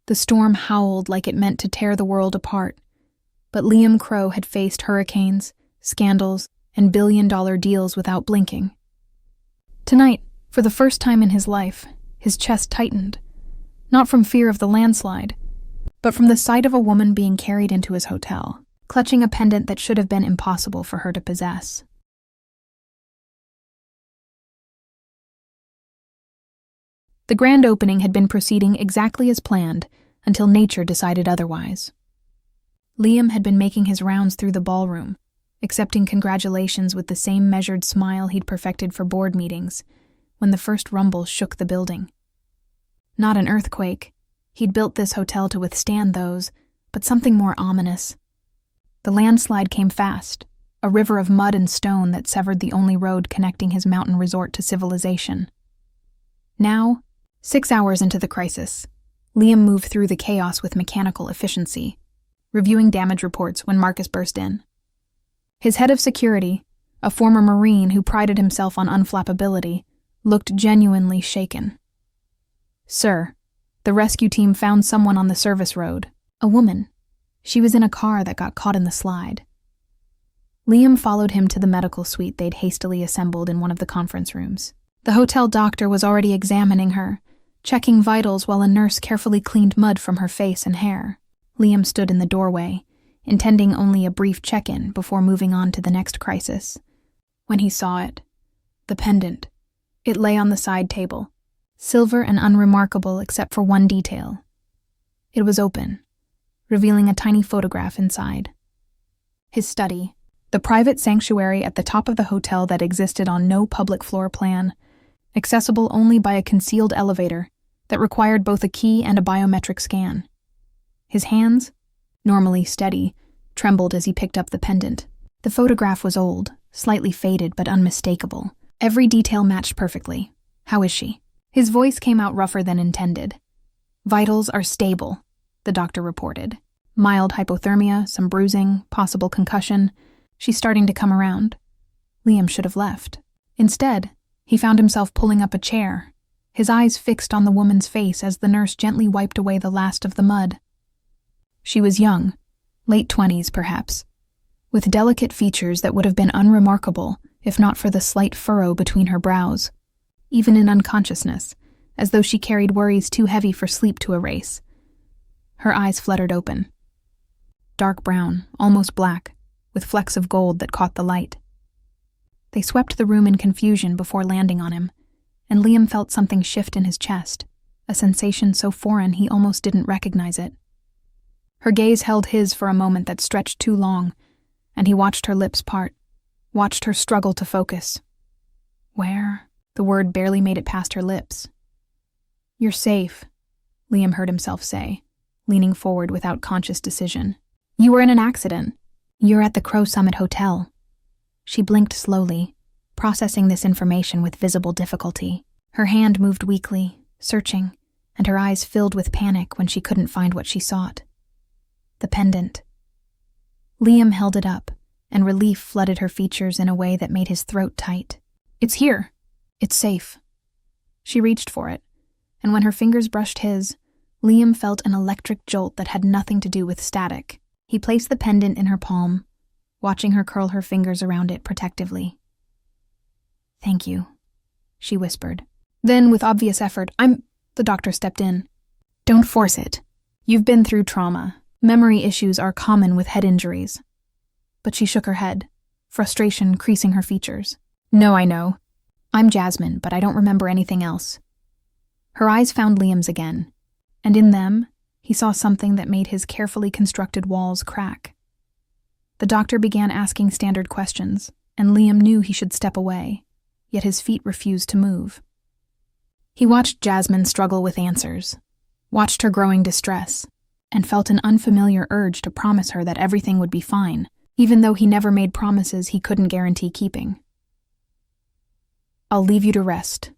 The storm howled like it meant to tear the world apart, but Liam Crowe had faced hurricanes, scandals, and billion-dollar deals without blinking. Tonight, for the first time in his life, his chest tightened, not from fear of the landslide, but from the sight of a woman being carried into his hotel, clutching a pendant that should have been impossible for her to possess. The grand opening had been proceeding exactly as planned until nature decided otherwise. Liam had been making his rounds through the ballroom, accepting congratulations with the same measured smile he'd perfected for board meetings, when the first rumble shook the building. Not an earthquake. He'd built this hotel to withstand those, but something more ominous. The landslide came fast, a river of mud and stone that severed the only road connecting his mountain resort to civilization. Now, 6 hours into the crisis, Liam moved through the chaos with mechanical efficiency, reviewing damage reports when Marcus burst in. His head of security, a former Marine who prided himself on unflappability, looked genuinely shaken. "Sir, the rescue team found someone on the service road. A woman. She was in a car that got caught in the slide." Liam followed him to the medical suite they'd hastily assembled in one of the conference rooms. The hotel doctor was already examining her, checking vitals while a nurse carefully cleaned mud from her face and hair. Liam stood in the doorway, intending only a brief check-in before moving on to the next crisis. When he saw it, the pendant, it lay on the side table, silver and unremarkable except for one detail. It was open, revealing a tiny photograph inside. His study, the private sanctuary at the top of the hotel that existed on no public floor plan, accessible only by a concealed elevator that required both a key and a biometric scan. His hands, normally steady, trembled as he picked up the pendant. The photograph was old, slightly faded but unmistakable. Every detail matched perfectly. "How is she?" His voice came out rougher than intended. "Vitals are stable," the doctor reported. "Mild hypothermia, some bruising, possible concussion. She's starting to come around." Liam should have left. Instead, he found himself pulling up a chair, his eyes fixed on the woman's face as the nurse gently wiped away the last of the mud. She was young, late 20s perhaps, with delicate features that would have been unremarkable if not for the slight furrow between her brows, even in unconsciousness, as though she carried worries too heavy for sleep to erase. Her eyes fluttered open. Dark brown, almost black, with flecks of gold that caught the light. They swept the room in confusion before landing on him, and Liam felt something shift in his chest, a sensation so foreign he almost didn't recognize it. Her gaze held his for a moment that stretched too long, and he watched her lips part, watched her struggle to focus. "Where?" The word barely made it past her lips. "You're safe," Liam heard himself say, leaning forward without conscious decision. "You were in an accident. You're at the Crow Summit Hotel." She blinked slowly, processing this information with visible difficulty. Her hand moved weakly, searching, and her eyes filled with panic when she couldn't find what she sought. The pendant. Liam held it up, and relief flooded her features in a way that made his throat tight. "It's here. It's safe." She reached for it, and when her fingers brushed his, Liam felt an electric jolt that had nothing to do with static. He placed the pendant in her palm, watching her curl her fingers around it protectively. "Thank you," she whispered. Then, with obvious effort, The doctor stepped in. "Don't force it. You've been through trauma. Memory issues are common with head injuries." But she shook her head, frustration creasing her features. "No, I know. I'm Jasmine, but I don't remember anything else." Her eyes found Liam's again, and in them, he saw something that made his carefully constructed walls crack. The doctor began asking standard questions, and Liam knew he should step away, yet his feet refused to move. He watched Jasmine struggle with answers, watched her growing distress, and felt an unfamiliar urge to promise her that everything would be fine, even though he never made promises he couldn't guarantee keeping. "I'll leave you to rest,"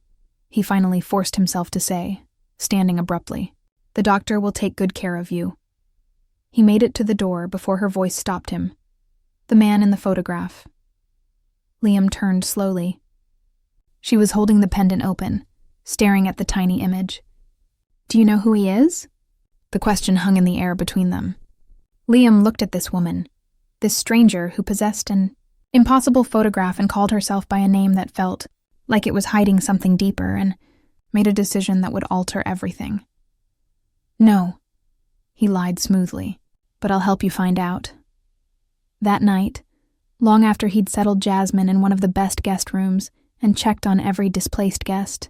he finally forced himself to say, standing abruptly. "The doctor will take good care of you." He made it to the door before her voice stopped him. The man in the photograph. Liam turned slowly. She was holding the pendant open, staring at the tiny image. "Do you know who he is?" The question hung in the air between them. Liam looked at this woman, this stranger who possessed an impossible photograph and called herself by a name that felt like it was hiding something deeper, and made a decision that would alter everything. "No," he lied smoothly, "but I'll help you find out." That night, long after he'd settled Jasmine in one of the best guest rooms and checked on every displaced guest,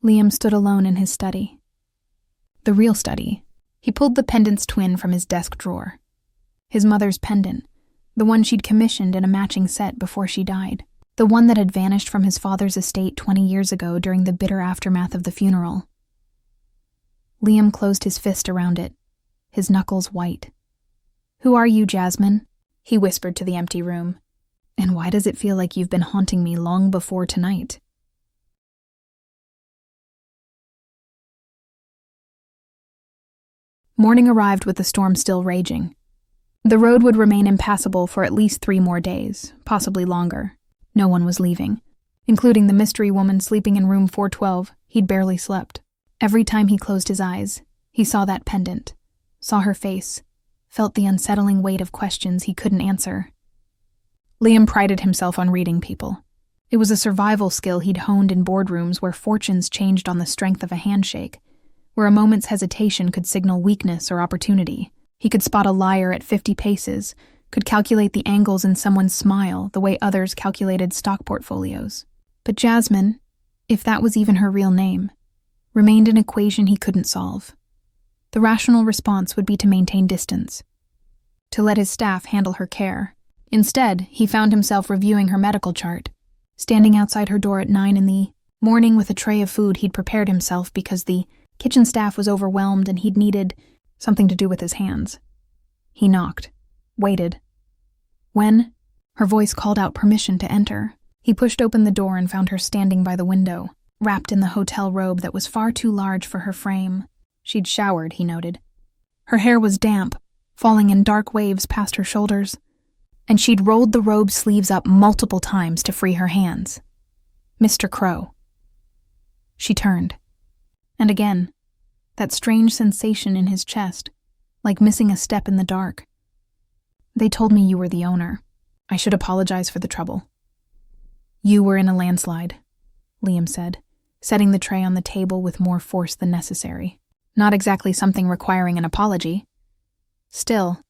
Liam stood alone in his study. The real study. He pulled the pendant's twin from his desk drawer. His mother's pendant, the one she'd commissioned in a matching set before she died. The one that had vanished from his father's estate 20 years ago during the bitter aftermath of the funeral. Liam closed his fist around it, his knuckles white. "Who are you, Jasmine?" he whispered to the empty room. "And why does it feel like you've been haunting me long before tonight?" Morning arrived with the storm still raging. The road would remain impassable for at least 3 more days, possibly longer. No one was leaving, including the mystery woman sleeping in room 412. He'd barely slept. Every time he closed his eyes, he saw that pendant, saw her face, felt the unsettling weight of questions he couldn't answer. Liam prided himself on reading people. It was a survival skill he'd honed in boardrooms where fortunes changed on the strength of a handshake, where a moment's hesitation could signal weakness or opportunity. He could spot a liar at 50 paces, could calculate the angles in someone's smile the way others calculated stock portfolios. But Jasmine, if that was even her real name, remained an equation he couldn't solve. The rational response would be to maintain distance, to let his staff handle her care. Instead, he found himself reviewing her medical chart, standing outside her door at 9 in the morning with a tray of food he'd prepared himself because the kitchen staff was overwhelmed and he'd needed something to do with his hands. He knocked, waited. When her voice called out permission to enter, he pushed open the door and found her standing by the window, wrapped in the hotel robe that was far too large for her frame. She'd showered, he noted. Her hair was damp, falling in dark waves past her shoulders, and she'd rolled the robe sleeves up multiple times to free her hands. Mr. Crow. She turned. And again, that strange sensation in his chest, like missing a step in the dark. "They told me you were the owner. I should apologize for the trouble." "You were in a landslide," Liam said, setting the tray on the table with more force than necessary. "Not exactly something requiring an apology." Still,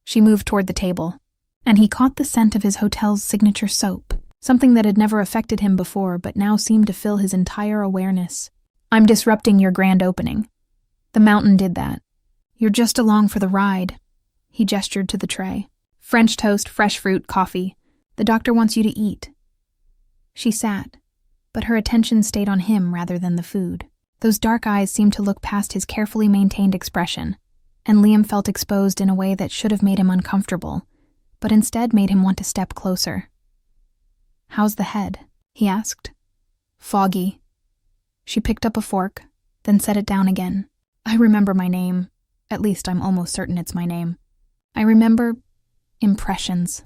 she moved toward the table, and he caught the scent of his hotel's signature soap, something that had never affected him before but now seemed to fill his entire awareness. "I'm disrupting your grand opening. The mountain did that. You're just along for the ride." He gestured to the tray. "French toast, fresh fruit, coffee. The doctor wants you to eat." She sat, but her attention stayed on him rather than the food. Those dark eyes seemed to look past his carefully maintained expression, and Liam felt exposed in a way that should have made him uncomfortable, but instead made him want to step closer. "How's the head?" he asked. "Foggy." She picked up a fork, then set it down again. "I remember my name. At least I'm almost certain it's my name. I remember impressions.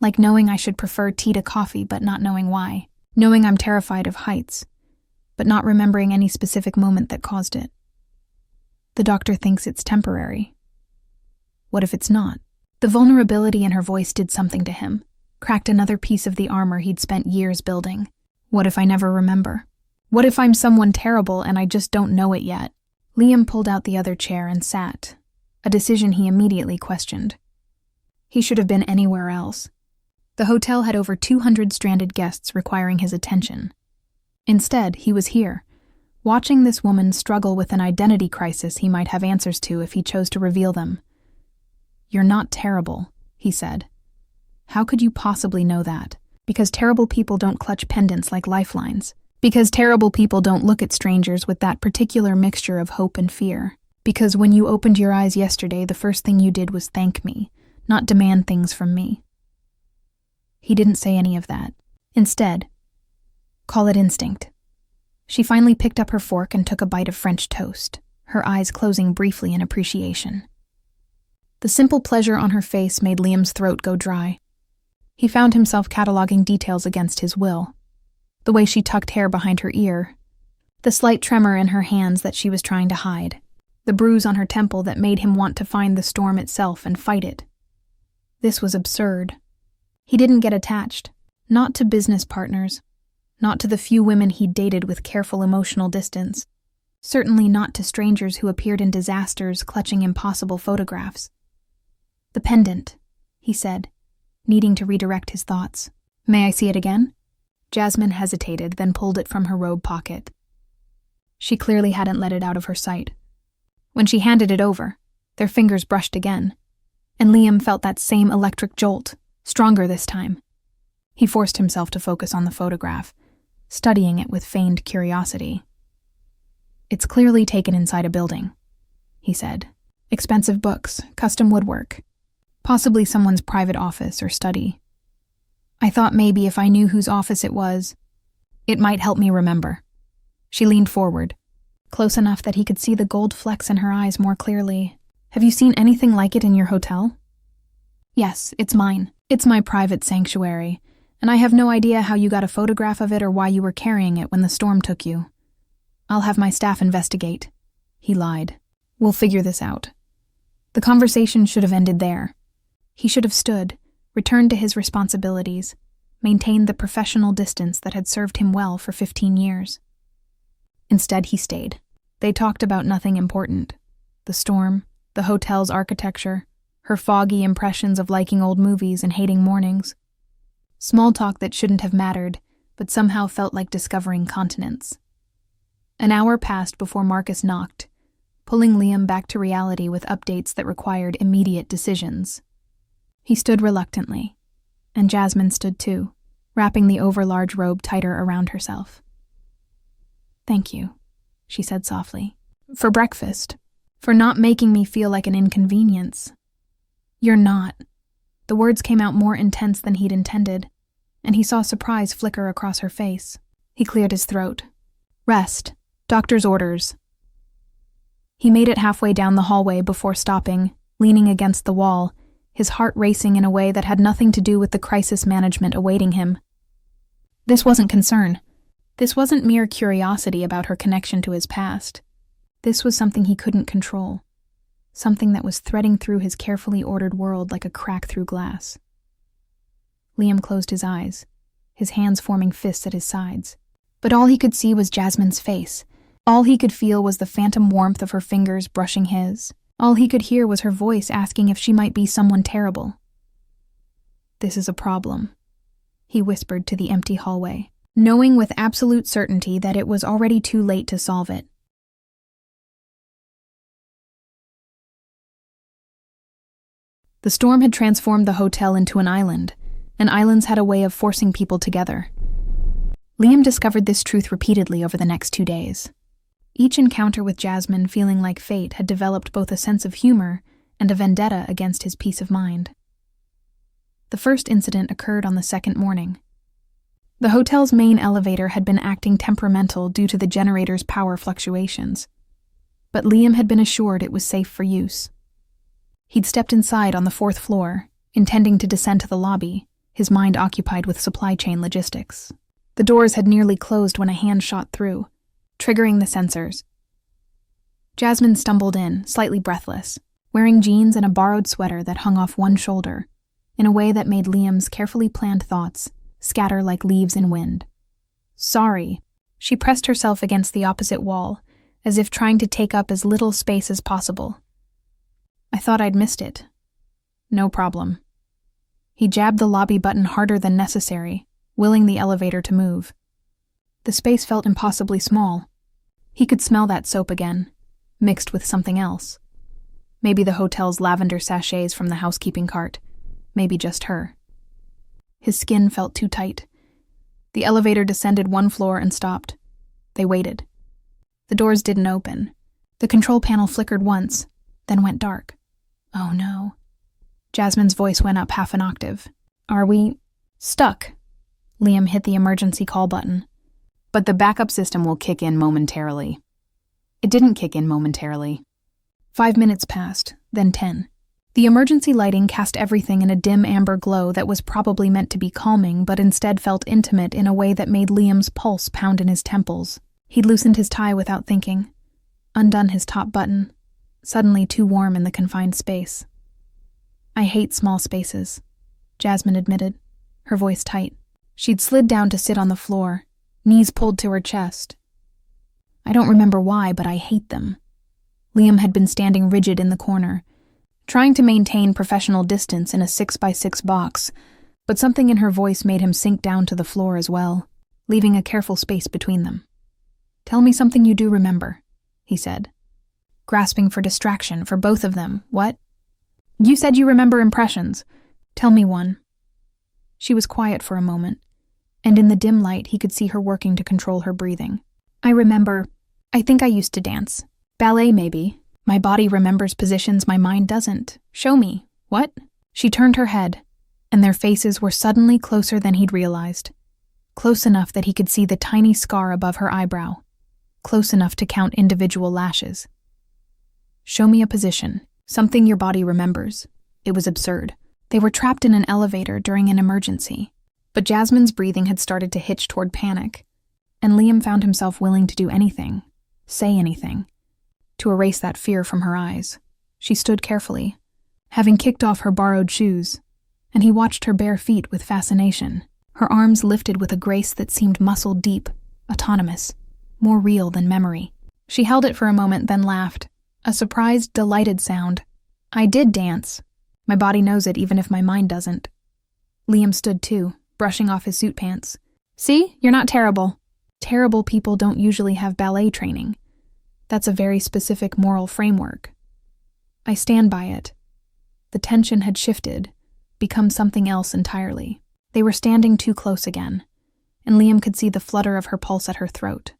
Like knowing I should prefer tea to coffee but not knowing why. Knowing I'm terrified of heights, but not remembering any specific moment that caused it. The doctor thinks it's temporary. What if it's not?" The vulnerability in her voice did something to him, cracked another piece of the armor he'd spent years building. What if I never remember? What if I'm someone terrible and I just don't know it yet? Liam pulled out the other chair and sat, a decision he immediately questioned. He should have been anywhere else. The hotel had over 200 stranded guests requiring his attention. Instead, he was here, watching this woman struggle with an identity crisis he might have answers to if he chose to reveal them. "You're not terrible," he said. "How could you possibly know that? Because terrible people don't clutch pendants like lifelines. Because terrible people don't look at strangers with that particular mixture of hope and fear. Because when you opened your eyes yesterday, the first thing you did was thank me, not demand things from me." He didn't say any of that. Instead, call it instinct. She finally picked up her fork and took a bite of French toast, her eyes closing briefly in appreciation. The simple pleasure on her face made Liam's throat go dry. He found himself cataloging details against his will. The way she tucked hair behind her ear, the slight tremor in her hands that she was trying to hide. the bruise on her temple that made him want to find the storm itself and fight it. This was absurd. He didn't get attached, not to business partners, not to the few women he'd dated with careful emotional distance, certainly not to strangers who appeared in disasters clutching impossible photographs. "The pendant," he said, needing to redirect his thoughts. "May I see it again?" Jasmine hesitated, then pulled it from her robe pocket. She clearly hadn't let it out of her sight. When she handed it over, their fingers brushed again, and Liam felt that same electric jolt, stronger this time. He forced himself to focus on the photograph, studying it with feigned curiosity. "It's clearly taken inside a building," he said. "Expensive books, custom woodwork, possibly someone's private office or study. I thought maybe if I knew whose office it was, it might help me remember." She leaned forward, close enough that he could see the gold flecks in her eyes more clearly. "Have you seen anything like it in your hotel?" "Yes, it's mine. It's my private sanctuary, and I have no idea how you got a photograph of it or why you were carrying it when the storm took you. I'll have my staff investigate," he lied. "We'll figure this out." The conversation should have ended there. He should have stood, returned to his responsibilities, maintained the professional distance that had served him well for 15 years. Instead, he stayed. They talked about nothing important. The storm, the hotel's architecture, her foggy impressions of liking old movies and hating mornings. Small talk that shouldn't have mattered, but somehow felt like discovering continents. An hour passed before Marcus knocked, pulling Liam back to reality with updates that required immediate decisions. He stood reluctantly, and Jasmine stood too, wrapping the overlarge robe tighter around herself. "Thank you," she said softly. "For breakfast. For not making me feel like an inconvenience." "You're not." The words came out more intense than he'd intended, and he saw surprise flicker across her face. He cleared his throat. "Rest. Doctor's orders." He made it halfway down the hallway before stopping, leaning against the wall, his heart racing in a way that had nothing to do with the crisis management awaiting him. This wasn't concern. This wasn't mere curiosity about her connection to his past. This was something he couldn't control, something that was threading through his carefully ordered world like a crack through glass. Liam closed his eyes, his hands forming fists at his sides. But all he could see was Jasmine's face. All he could feel was the phantom warmth of her fingers brushing his. All he could hear was her voice asking if she might be someone terrible. "This is a problem," he whispered to the empty hallway, knowing with absolute certainty that it was already too late to solve it. The storm had transformed the hotel into an island, and islands had a way of forcing people together. Liam discovered this truth repeatedly over the next 2 days. Each encounter with Jasmine feeling like fate had developed both a sense of humor and a vendetta against his peace of mind. The first incident occurred on the second morning. The hotel's main elevator had been acting temperamental due to the generator's power fluctuations, but Liam had been assured it was safe for use. He'd stepped inside on the 4th floor, intending to descend to the lobby, his mind occupied with supply chain logistics. The doors had nearly closed when a hand shot through, triggering the sensors. Jasmine stumbled in, slightly breathless, wearing jeans and a borrowed sweater that hung off one shoulder, in a way that made Liam's carefully planned thoughts scatter like leaves in wind. "Sorry." She pressed herself against the opposite wall, as if trying to take up as little space as possible. "I thought I'd missed it." "No problem." He jabbed the lobby button harder than necessary, willing the elevator to move. The space felt impossibly small. He could smell that soap again, mixed with something else. Maybe the hotel's lavender sachets from the housekeeping cart. Maybe just her. His skin felt too tight. The elevator descended 1 floor and stopped. They waited. The doors didn't open. The control panel flickered once, then went dark. "Oh no." Jasmine's voice went up half an octave. "Are we stuck?" Liam hit the emergency call button. "But the backup system will kick in momentarily." It didn't kick in momentarily. 5 minutes passed, then 10. The emergency lighting cast everything in a dim amber glow that was probably meant to be calming, but instead felt intimate in a way that made Liam's pulse pound in his temples. He'd loosened his tie without thinking, undone his top button, suddenly too warm in the confined space. "I hate small spaces," Jasmine admitted, her voice tight. She'd slid down to sit on the floor, knees pulled to her chest. "I don't remember why, but I hate them." Liam had been standing rigid in the corner, trying to maintain professional distance in a 6x6 box, but something in her voice made him sink down to the floor as well, leaving a careful space between them. "Tell me something you do remember," he said, grasping for distraction for both of them. "What?" "You said you remember impressions. Tell me one." She was quiet for a moment, and in the dim light he could see her working to control her breathing. I think I used to dance. Ballet, maybe. My body remembers positions my mind doesn't. Show me." "What?" She turned her head, and their faces were suddenly closer than he'd realized. Close enough that he could see the tiny scar above her eyebrow. Close enough to count individual lashes. "Show me a position, something your body remembers." It was absurd. They were trapped in an elevator during an emergency. But Jasmine's breathing had started to hitch toward panic, and Liam found himself willing to do anything, say anything, to erase that fear from her eyes. She stood carefully, having kicked off her borrowed shoes, and he watched her bare feet with fascination, her arms lifted with a grace that seemed muscle deep, autonomous, more real than memory. She held it for a moment, then laughed, a surprised, delighted sound. "I did dance. My body knows it even if my mind doesn't." Liam stood too, brushing off his suit pants. "See, you're not terrible." Terrible people don't usually have ballet training. That's a very specific moral framework. I stand by it. The tension had shifted, become something else entirely. They were standing too close again, and Liam could see the flutter of her pulse at her throat,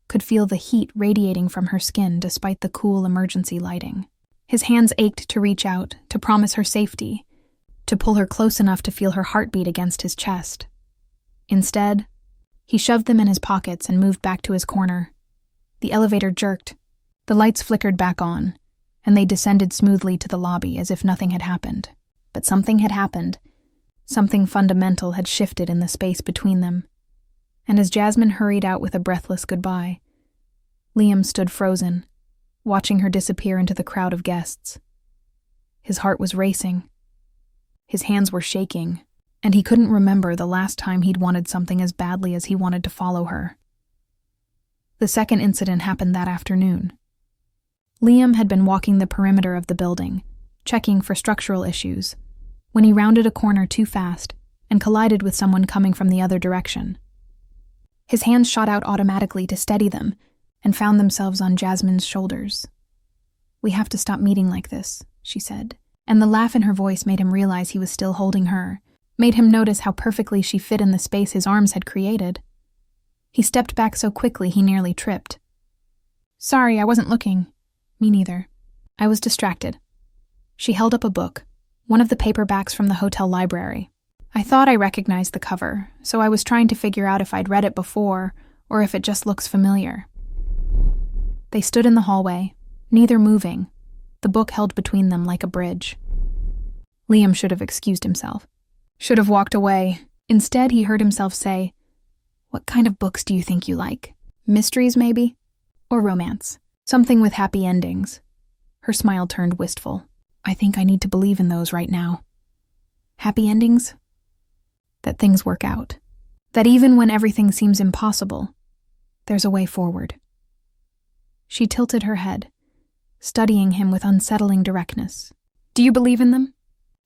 could feel the heat radiating from her skin despite the cool emergency lighting. His hands ached to reach out, to promise her safety, to pull her close enough to feel her heartbeat against his chest. Instead, he shoved them in his pockets and moved back to his corner. The elevator jerked, the lights flickered back on, and they descended smoothly to the lobby as if nothing had happened. But something had happened. Something fundamental had shifted in the space between them. And as Jasmine hurried out with a breathless goodbye, Liam stood frozen, watching her disappear into the crowd of guests. His heart was racing. His hands were shaking, and he couldn't remember the last time he'd wanted something as badly as he wanted to follow her. The second incident happened that afternoon. Liam had been walking the perimeter of the building, checking for structural issues, when he rounded a corner too fast and collided with someone coming from the other direction. His hands shot out automatically to steady them and found themselves on Jasmine's shoulders. "We have to stop meeting like this," she said, and the laugh in her voice made him realize he was still holding her, made him notice how perfectly she fit in the space his arms had created. He stepped back so quickly he nearly tripped. "Sorry, I wasn't looking." "Me neither. I was distracted." She held up a book, one of the paperbacks from the hotel library. "I thought I recognized the cover, so I was trying to figure out if I'd read it before or if it just looks familiar." They stood in the hallway, neither moving, the book held between them like a bridge. Liam should have excused himself, should have walked away. Instead, he heard himself say, "What kind of books do you think you like? Mysteries, maybe? Or romance? Something with happy endings?" Her smile turned wistful. "I think I need to believe in those right now. Happy endings? That things work out. That even when everything seems impossible, there's a way forward." She tilted her head, studying him with unsettling directness. "Do you believe in them?"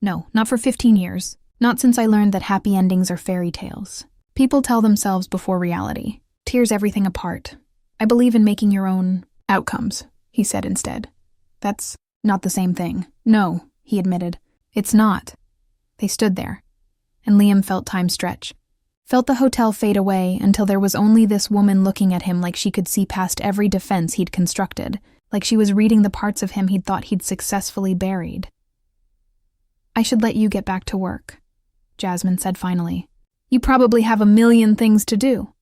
"No, not for 15 years. Not since I learned that happy endings are fairy tales. People tell themselves before reality. Tears everything apart. I believe in making your own outcomes," he said instead. "That's not the same thing." "No," he admitted. "It's not." They stood there, and Liam felt time stretch. Felt the hotel fade away until there was only this woman looking at him like she could see past every defense he'd constructed, like she was reading the parts of him he'd thought he'd successfully buried. "I should let you get back to work," Jasmine said finally. "You probably have a million things to do."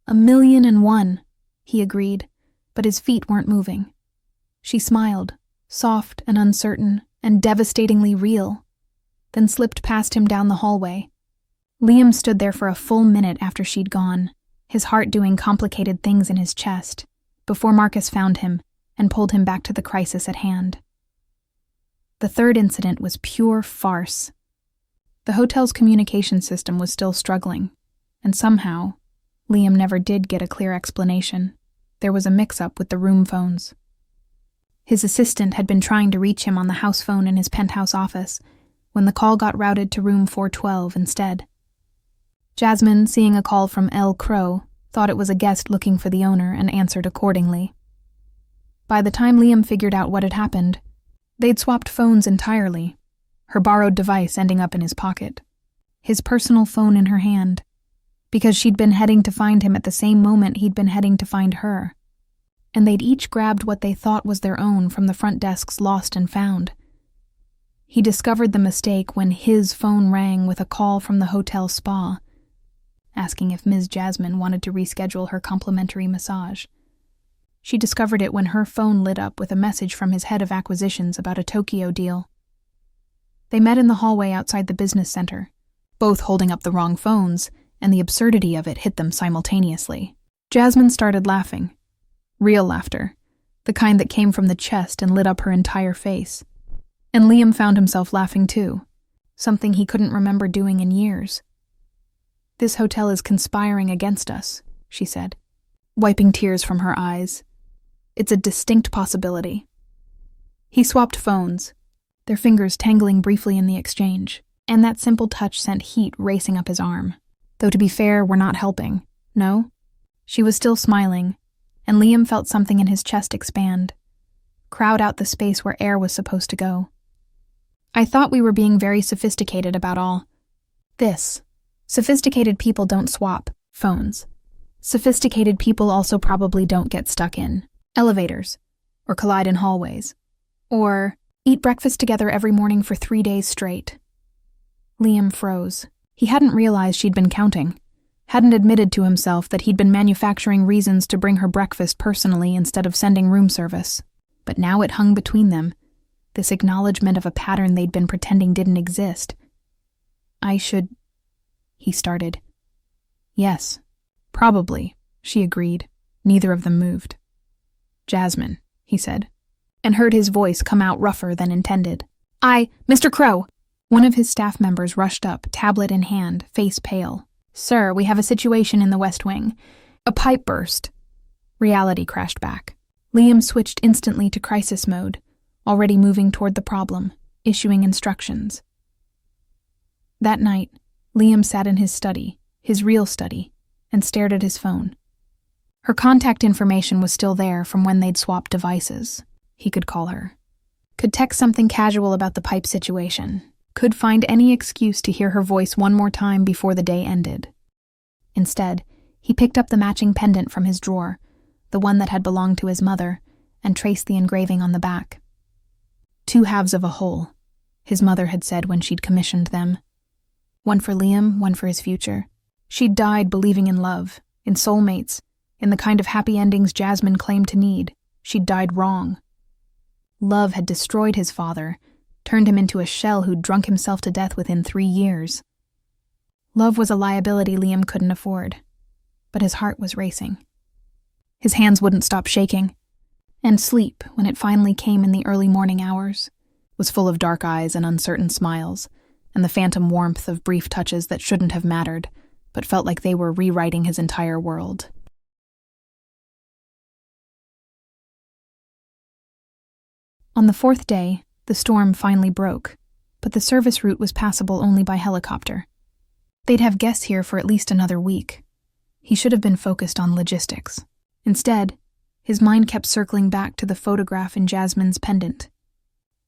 "1,000,001, he agreed, but his feet weren't moving. She smiled, soft and uncertain and devastatingly real, then slipped past him down the hallway. Liam stood there for a full minute after she'd gone, his heart doing complicated things in his chest, before Marcus found him and pulled him back to the crisis at hand. The third incident was pure farce. The hotel's communication system was still struggling, and somehow, Liam never did get a clear explanation. There was a mix-up with the room phones. His assistant had been trying to reach him on the house phone in his penthouse office when the call got routed to room 412 instead. Jasmine, seeing a call from El Crow, thought it was a guest looking for the owner and answered accordingly. By the time Liam figured out what had happened, they'd swapped phones entirely, her borrowed device ending up in his pocket, his personal phone in her hand, because she'd been heading to find him at the same moment he'd been heading to find her, and they'd each grabbed what they thought was their own from the front desk's lost and found. He discovered the mistake when his phone rang with a call from the hotel spa, asking if Ms. Jasmine wanted to reschedule her complimentary massage. She discovered it when her phone lit up with a message from his head of acquisitions about a Tokyo deal. They met in the hallway outside the business center, both holding up the wrong phones, and the absurdity of it hit them simultaneously. Jasmine started laughing. Real laughter, the kind that came from the chest and lit up her entire face. And Liam found himself laughing too, something he couldn't remember doing in years. "This hotel is conspiring against us," she said, wiping tears from her eyes. "It's a distinct possibility." He swapped phones, their fingers tangling briefly in the exchange, and that simple touch sent heat racing up his arm. Though to be fair, we're not helping. No? She was still smiling, and Liam felt something in his chest expand, crowd out the space where air was supposed to go. "I thought we were being very sophisticated about all this. Sophisticated people don't swap phones. Sophisticated people also probably don't get stuck in elevators, or collide in hallways, or eat breakfast together every morning for 3 days straight." Liam froze. He hadn't realized she'd been counting, hadn't admitted to himself that he'd been manufacturing reasons to bring her breakfast personally instead of sending room service. But now it hung between them, this acknowledgement of a pattern they'd been pretending didn't exist. "I should," he started. "Yes, probably," she agreed. Neither of them moved. "Jasmine," he said, and heard his voice come out rougher than intended. Mr. Crow!" One of his staff members rushed up, tablet in hand, face pale. "Sir, we have a situation in the West Wing. A pipe burst." Reality crashed back. Liam switched instantly to crisis mode, already moving toward the problem, issuing instructions. That night, Liam sat in his study, his real study, and stared at his phone. Her contact information was still there from when they'd swapped devices. He could call her. Could text something casual about the pipe situation. Could find any excuse to hear her voice one more time before the day ended. Instead, he picked up the matching pendant from his drawer, the one that had belonged to his mother, and traced the engraving on the back. 2 halves of a whole, his mother had said when she'd commissioned them. One for Liam, one for his future. She'd died believing in love, in soulmates, in the kind of happy endings Jasmine claimed to need. She'd died wrong. Love had destroyed his father, turned him into a shell who'd drunk himself to death within 3 years. Love was a liability Liam couldn't afford, but his heart was racing. His hands wouldn't stop shaking, and sleep, when it finally came in the early morning hours, was full of dark eyes and uncertain smiles, and the phantom warmth of brief touches that shouldn't have mattered, but felt like they were rewriting his entire world. On the 4th day, the storm finally broke, but the service route was passable only by helicopter. They'd have guests here for at least another week. He should have been focused on logistics. Instead, his mind kept circling back to the photograph in Jasmine's pendant,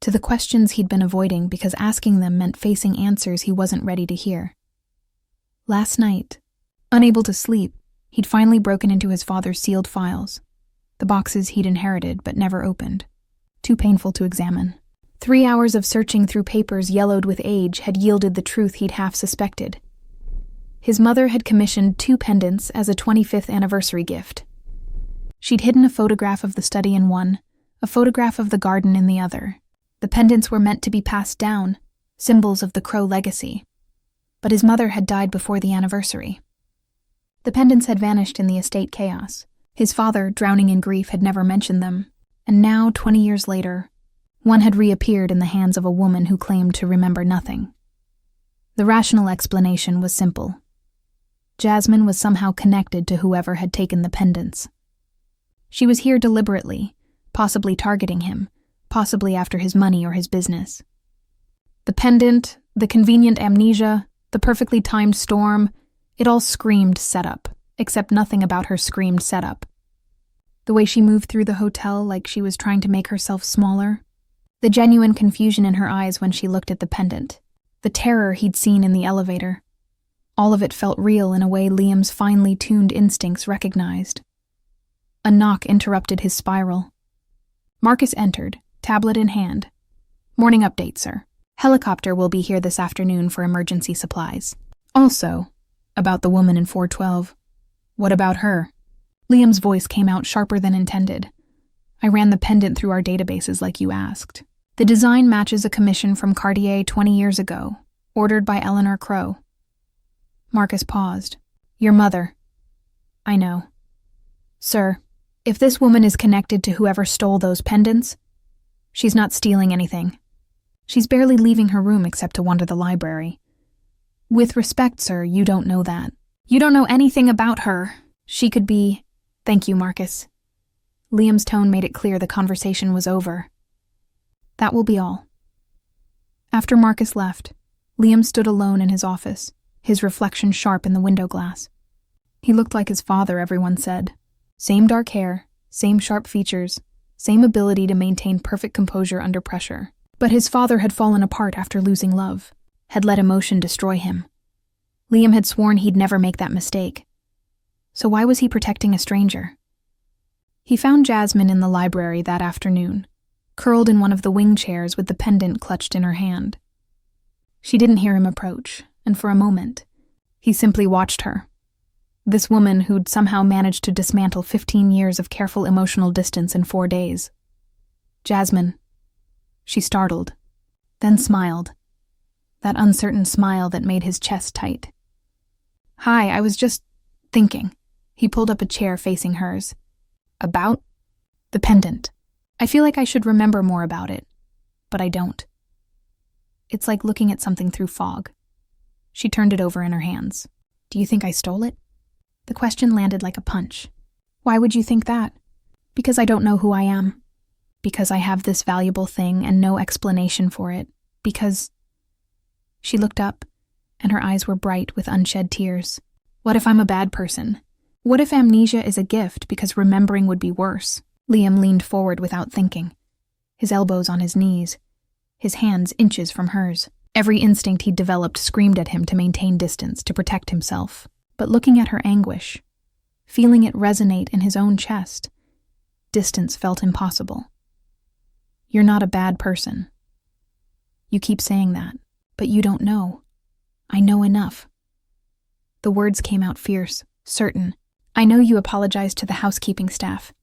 to the questions he'd been avoiding because asking them meant facing answers he wasn't ready to hear. Last night, unable to sleep, he'd finally broken into his father's sealed files, the boxes he'd inherited but never opened, too painful to examine. 3 hours of searching through papers yellowed with age had yielded the truth he'd half suspected. His mother had commissioned 2 pendants as a 25th anniversary gift. She'd hidden a photograph of the study in one, a photograph of the garden in the other. The pendants were meant to be passed down, symbols of the Crow legacy. But his mother had died before the anniversary. The pendants had vanished in the estate chaos. His father, drowning in grief, had never mentioned them, And now, 20 years later, one had reappeared in the hands of a woman who claimed to remember nothing. The rational explanation was simple. Jasmine was somehow connected to whoever had taken the pendants. She was here deliberately, possibly targeting him, possibly after his money or his business. The pendant, the convenient amnesia, the perfectly timed storm, it all screamed setup, except nothing about her screamed setup. The way she moved through the hotel like she was trying to make herself smaller, the genuine confusion in her eyes when she looked at the pendant, the terror he'd seen in the elevator. All of it felt real in a way Liam's finely tuned instincts recognized. A knock interrupted his spiral. Marcus entered, tablet in hand. "Morning update, sir. Helicopter will be here this afternoon for emergency supplies. Also, about the woman in 412. What about her?" Liam's voice came out sharper than intended. "I ran the pendant through our databases like you asked. The design matches a commission from Cartier 20 years ago, ordered by Eleanor Crowe." Marcus paused. "Your mother." "I know. Sir, if this woman is connected to whoever stole those pendants, she's not stealing anything. She's barely leaving her room except to wander the library. With respect, sir, you don't know that. You don't know anything about her. She could be—" "Thank you, Marcus." Liam's tone made it clear the conversation was over. "That will be all." After Marcus left, Liam stood alone in his office, his reflection sharp in the window glass. He looked like his father, everyone said. Same dark hair, same sharp features, same ability to maintain perfect composure under pressure. But his father had fallen apart after losing love, had let emotion destroy him. Liam had sworn he'd never make that mistake. So why was he protecting a stranger? He found Jasmine in the library that afternoon, curled in one of the wing chairs with the pendant clutched in her hand. She didn't hear him approach, and for a moment, he simply watched her. This woman who'd somehow managed to dismantle 15 years of careful emotional distance in 4 days. "Jasmine." She startled, then smiled. That uncertain smile that made his chest tight. "Hi, I was just thinking." He pulled up a chair facing hers. "About?" "The pendant. I feel like I should remember more about it, but I don't. It's like looking at something through fog." She turned it over in her hands. "Do you think I stole it?" The question landed like a punch. "Why would you think that?" "Because I don't know who I am. Because I have this valuable thing and no explanation for it. Because—" She looked up, and her eyes were bright with unshed tears. "What if I'm a bad person? What if amnesia is a gift because remembering would be worse?" Liam leaned forward without thinking, his elbows on his knees, his hands inches from hers. Every instinct he'd developed screamed at him to maintain distance, to protect himself. But looking at her anguish, feeling it resonate in his own chest, distance felt impossible. "You're not a bad person. You keep saying that, but you don't know. I know enough." The words came out fierce, certain. "I know you apologized to the housekeeping staff.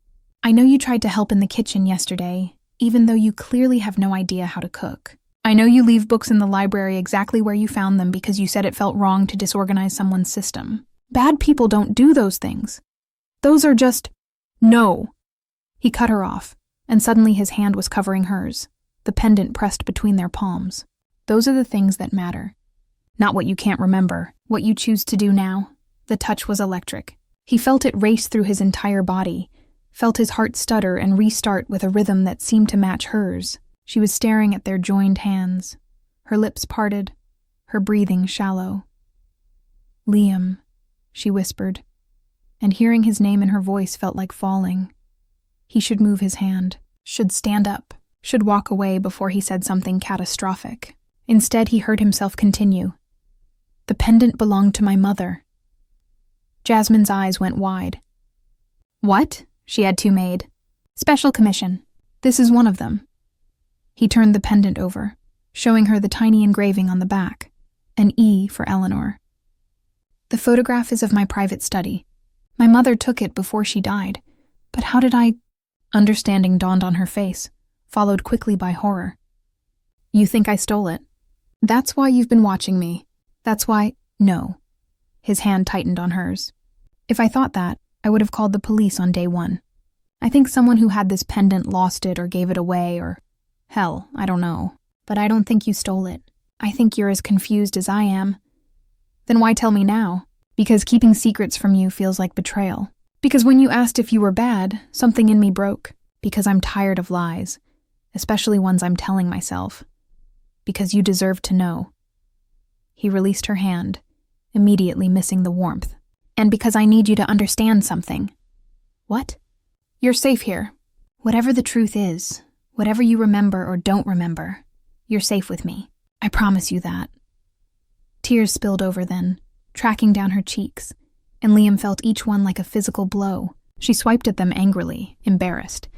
I know you tried to help in the kitchen yesterday, even though you clearly have no idea how to cook. I know you leave books in the library exactly where you found them because you said it felt wrong to disorganize someone's system. Bad people don't do those things. Those are just— No!" He cut her off, and suddenly his hand was covering hers, the pendant pressed between their palms. "Those are the things that matter. Not what you can't remember, what you choose to do now." The touch was electric. He felt it race through his entire body, felt his heart stutter and restart with a rhythm that seemed to match hers. She was staring at their joined hands, her lips parted, her breathing shallow. "Liam," she whispered, and hearing his name in her voice felt like falling. He should move his hand, should stand up, should walk away before he said something catastrophic. Instead, he heard himself continue. "The pendant belonged to my mother." Jasmine's eyes went wide. "What?" She had two made. "Special commission. This is one of them." He turned the pendant over, showing her the tiny engraving on the back, an E for Eleanor. "The photograph is of my private study. My mother took it before she died. But how did I—" Understanding dawned on her face, followed quickly by horror. "You think I stole it? That's why you've been watching me. That's why—" "No." His hand tightened on hers. "If I thought that, I would have called the police on day one. I think someone who had this pendant lost it or gave it away or, hell, I don't know. But I don't think you stole it. I think you're as confused as I am. Then why tell me now? Because keeping secrets from you feels like betrayal. Because when you asked if you were bad, something in me broke. Because I'm tired of lies, especially ones I'm telling myself. Because you deserve to know. He released her hand, immediately missing the warmth. And because I need you to understand something. What? You're safe here. Whatever the truth is, whatever you remember or don't remember, you're safe with me. I promise you that. Tears spilled over then, tracking down her cheeks, and Liam felt each one like a physical blow. She swiped at them angrily, embarrassed.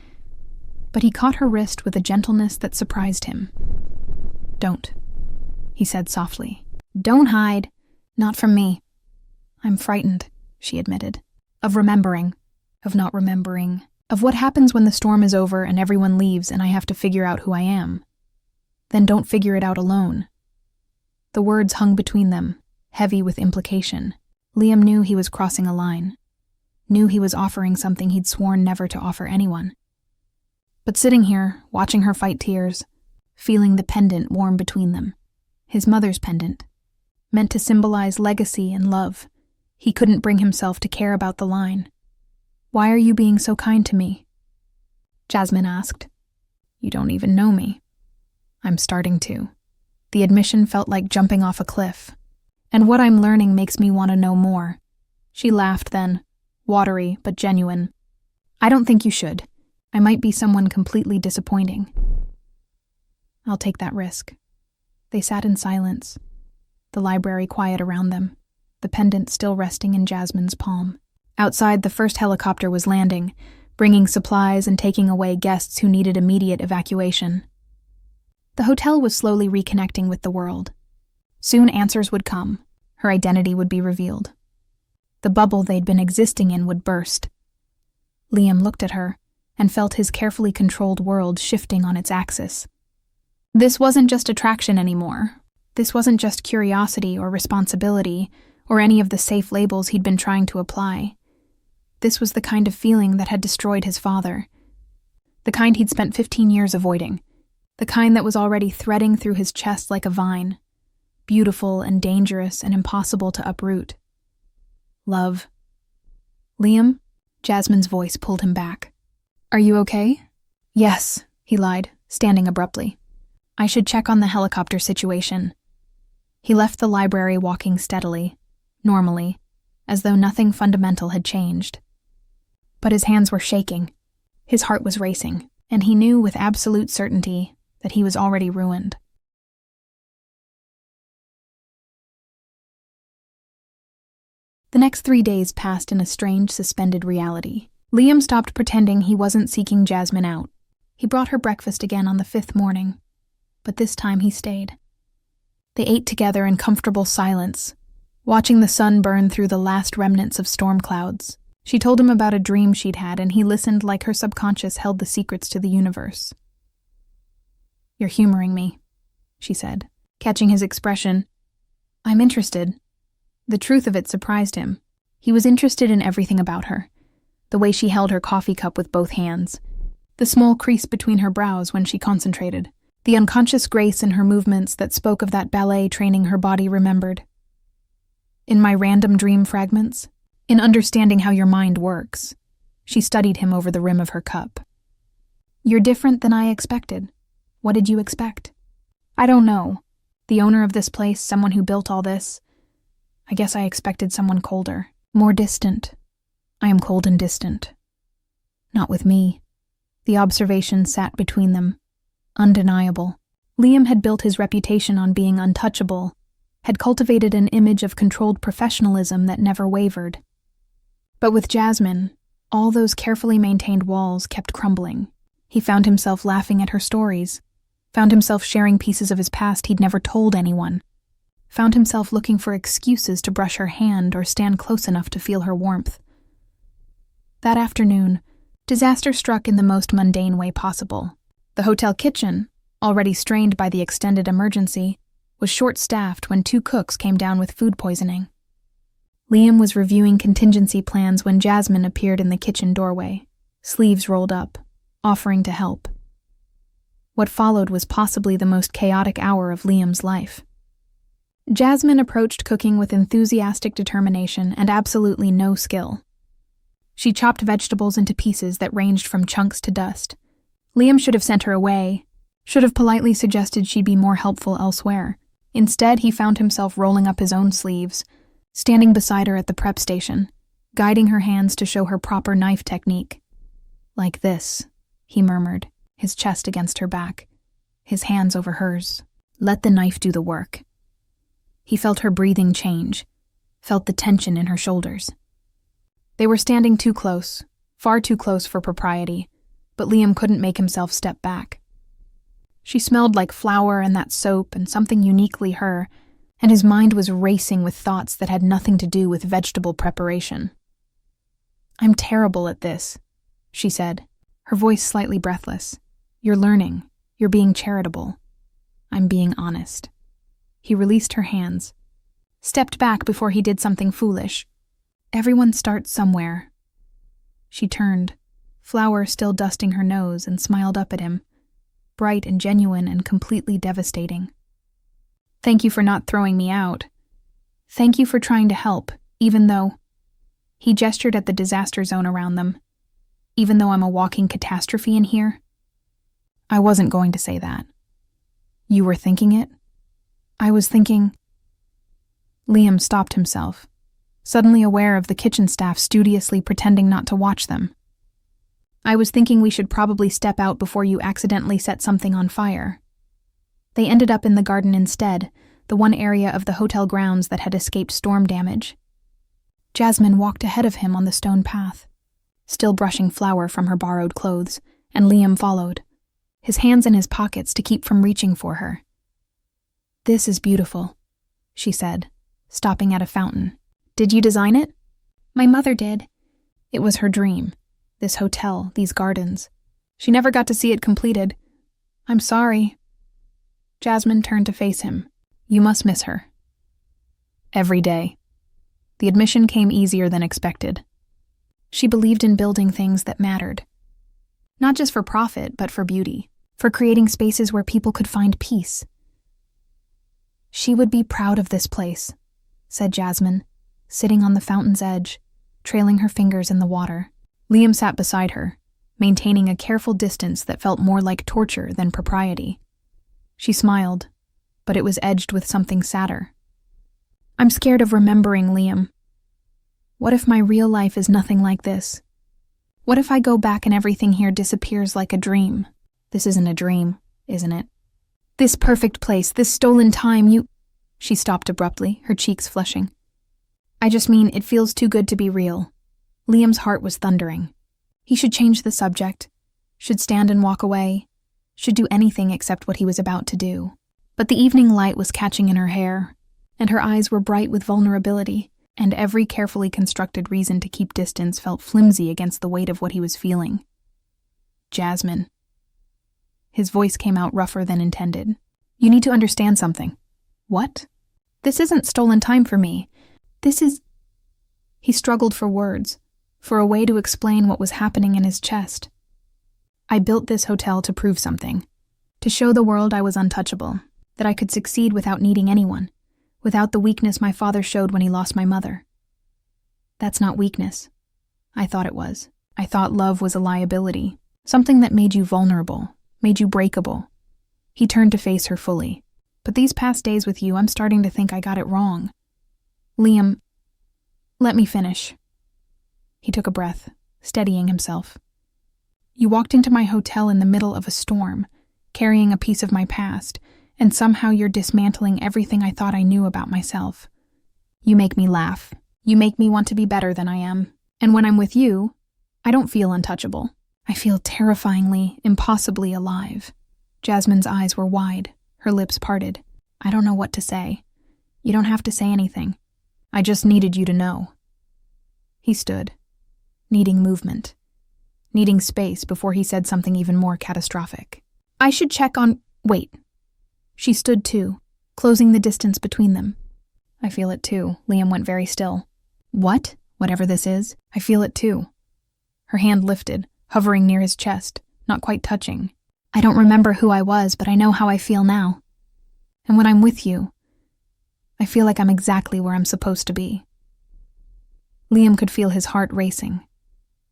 But he caught her wrist with a gentleness that surprised him. Don't, he said softly. Don't hide. Not from me. I'm frightened, she admitted. Of remembering. Of not remembering. Of what happens when the storm is over and everyone leaves and I have to figure out who I am. Then don't figure it out alone. The words hung between them, heavy with implication. Liam knew he was crossing a line. Knew he was offering something he'd sworn never to offer anyone. But sitting here, watching her fight tears, feeling the pendant warm between them, his mother's pendant, meant to symbolize legacy and love, he couldn't bring himself to care about the line. Why are you being so kind to me? Jasmine asked. You don't even know me. I'm starting to. The admission felt like jumping off a cliff. And what I'm learning makes me want to know more. She laughed then, watery but genuine. I don't think you should. I might be someone completely disappointing. I'll take that risk. They sat in silence, the library quiet around them, the pendant still resting in Jasmine's palm. Outside, the first helicopter was landing, bringing supplies and taking away guests who needed immediate evacuation. The hotel was slowly reconnecting with the world. Soon answers would come. Her identity would be revealed. The bubble they'd been existing in would burst. Liam looked at her and felt his carefully controlled world shifting on its axis. This wasn't just attraction anymore. This wasn't just curiosity or responsibility or any of the safe labels he'd been trying to apply. This was the kind of feeling that had destroyed his father. The kind he'd spent 15 years avoiding. The kind that was already threading through his chest like a vine. Beautiful and dangerous and impossible to uproot. Love. Liam? Jasmine's voice pulled him back. Are you okay? Yes, he lied, standing abruptly. I should check on the helicopter situation. He left the library walking steadily, normally, as though nothing fundamental had changed. But his hands were shaking. His heart was racing, and he knew with absolute certainty that he was already ruined. The next 3 days passed in a strange, suspended reality. Liam stopped pretending he wasn't seeking Jasmine out. He brought her breakfast again on the 5th morning, but this time he stayed. They ate together in comfortable silence, watching the sun burn through the last remnants of storm clouds. She told him about a dream she'd had, and he listened like her subconscious held the secrets to the universe. You're humoring me, she said, catching his expression. I'm interested. The truth of it surprised him. He was interested in everything about her. The way she held her coffee cup with both hands. The small crease between her brows when she concentrated. The unconscious grace in her movements that spoke of that ballet training her body remembered. In my random dream fragments, in understanding how your mind works, she studied him over the rim of her cup. You're different than I expected. What did you expect? I don't know. The owner of this place, someone who built all this. I guess I expected someone colder, more distant. I am cold and distant. Not with me. The observation sat between them. Undeniable. Liam had built his reputation on being untouchable, had cultivated an image of controlled professionalism that never wavered. But with Jasmine, all those carefully maintained walls kept crumbling. He found himself laughing at her stories, found himself sharing pieces of his past he'd never told anyone, found himself looking for excuses to brush her hand or stand close enough to feel her warmth. That afternoon, disaster struck in the most mundane way possible. The hotel kitchen, already strained by the extended emergency, was short-staffed when 2 cooks came down with food poisoning. Liam was reviewing contingency plans when Jasmine appeared in the kitchen doorway. sleeves rolled up, offering to help. What followed was possibly the most chaotic hour of Liam's life. Jasmine approached cooking with enthusiastic determination and absolutely no skill. She chopped vegetables into pieces that ranged from chunks to dust. Liam should have sent her away, should have politely suggested she'd be more helpful elsewhere. Instead, he found himself rolling up his own sleeves, standing beside her at the prep station, guiding her hands to show her proper knife technique. "Like this," he murmured, his chest against her back, his hands over hers. "Let the knife do the work." He felt her breathing change, felt the tension in her shoulders. They were standing too close, far too close for propriety, but Liam couldn't make himself step back. She smelled like flour and that soap and something uniquely her, and his mind was racing with thoughts that had nothing to do with vegetable preparation. "I'm terrible at this," she said, her voice slightly breathless. "You're learning. You're being charitable. I'm being honest." He released her hands, stepped back before he did something foolish. "Everyone starts somewhere." She turned, flour still dusting her nose, and smiled up at him, bright and genuine and completely devastating. "Thank you for not throwing me out. Thank you for trying to help, even though—" He gestured at the disaster zone around them. "Even though I'm a walking catastrophe in here?" "I wasn't going to say that." "You were thinking it?" "I was thinking—" Liam stopped himself, suddenly aware of the kitchen staff studiously pretending not to watch them. "I was thinking we should probably step out before you accidentally set something on fire." They ended up in the garden instead, the one area of the hotel grounds that had escaped storm damage. Jasmine walked ahead of him on the stone path, still brushing flour from her borrowed clothes, and Liam followed, his hands in his pockets to keep from reaching for her. "This is beautiful," she said, stopping at a fountain. "Did you design it?" "My mother did." It was her dream, this hotel, these gardens. She never got to see it completed. "I'm sorry." Jasmine turned to face him. "You must miss her." Every day. The admission came easier than expected. She believed in building things that mattered. Not just for profit, but for beauty, for creating spaces where people could find peace. "She would be proud of this place," said Jasmine, sitting on the fountain's edge, trailing her fingers in the water. Liam sat beside her, maintaining a careful distance that felt more like torture than propriety. She smiled, but it was edged with something sadder. "I'm scared of remembering, Liam. What if my real life is nothing like this? What if I go back and everything here disappears like a dream?" "This isn't a dream, isn't it? This perfect place, this stolen time, you—" She stopped abruptly, her cheeks flushing. "I just mean it feels too good to be real." Liam's heart was thundering. He should change the subject, should stand and walk away, should do anything except what he was about to do. But the evening light was catching in her hair, and her eyes were bright with vulnerability, and every carefully constructed reason to keep distance felt flimsy against the weight of what he was feeling. "Jasmine." His voice came out rougher than intended. "You need to understand something." "What?" "This isn't stolen time for me. This is—" He struggled for words, for a way to explain what was happening in his chest. "I built this hotel to prove something, to show the world I was untouchable, that I could succeed without needing anyone, without the weakness my father showed when he lost my mother. That's not weakness. I thought it was. I thought love was a liability, something that made you vulnerable, made you breakable." He turned to face her fully. "But these past days with you, I'm starting to think I got it wrong." "Liam, let me finish." He took a breath, steadying himself. "You walked into my hotel in the middle of a storm, carrying a piece of my past, and somehow you're dismantling everything I thought I knew about myself. You make me laugh. You make me want to be better than I am. And when I'm with you, I don't feel untouchable. I feel terrifyingly, impossibly alive." Jasmine's eyes were wide, her lips parted. "I don't know what to say. You don't have to say anything. I just needed you to know." He stood, needing movement, needing space before he said something even more catastrophic. "I should check on—" "Wait." She stood too, closing the distance between them. "I feel it too." Liam went very still. "What? Whatever this is, I feel it too." Her hand lifted, hovering near his chest, not quite touching. I don't remember who I was, but I know how I feel now. And when I'm with you, I feel like I'm exactly where I'm supposed to be. Liam could feel his heart racing,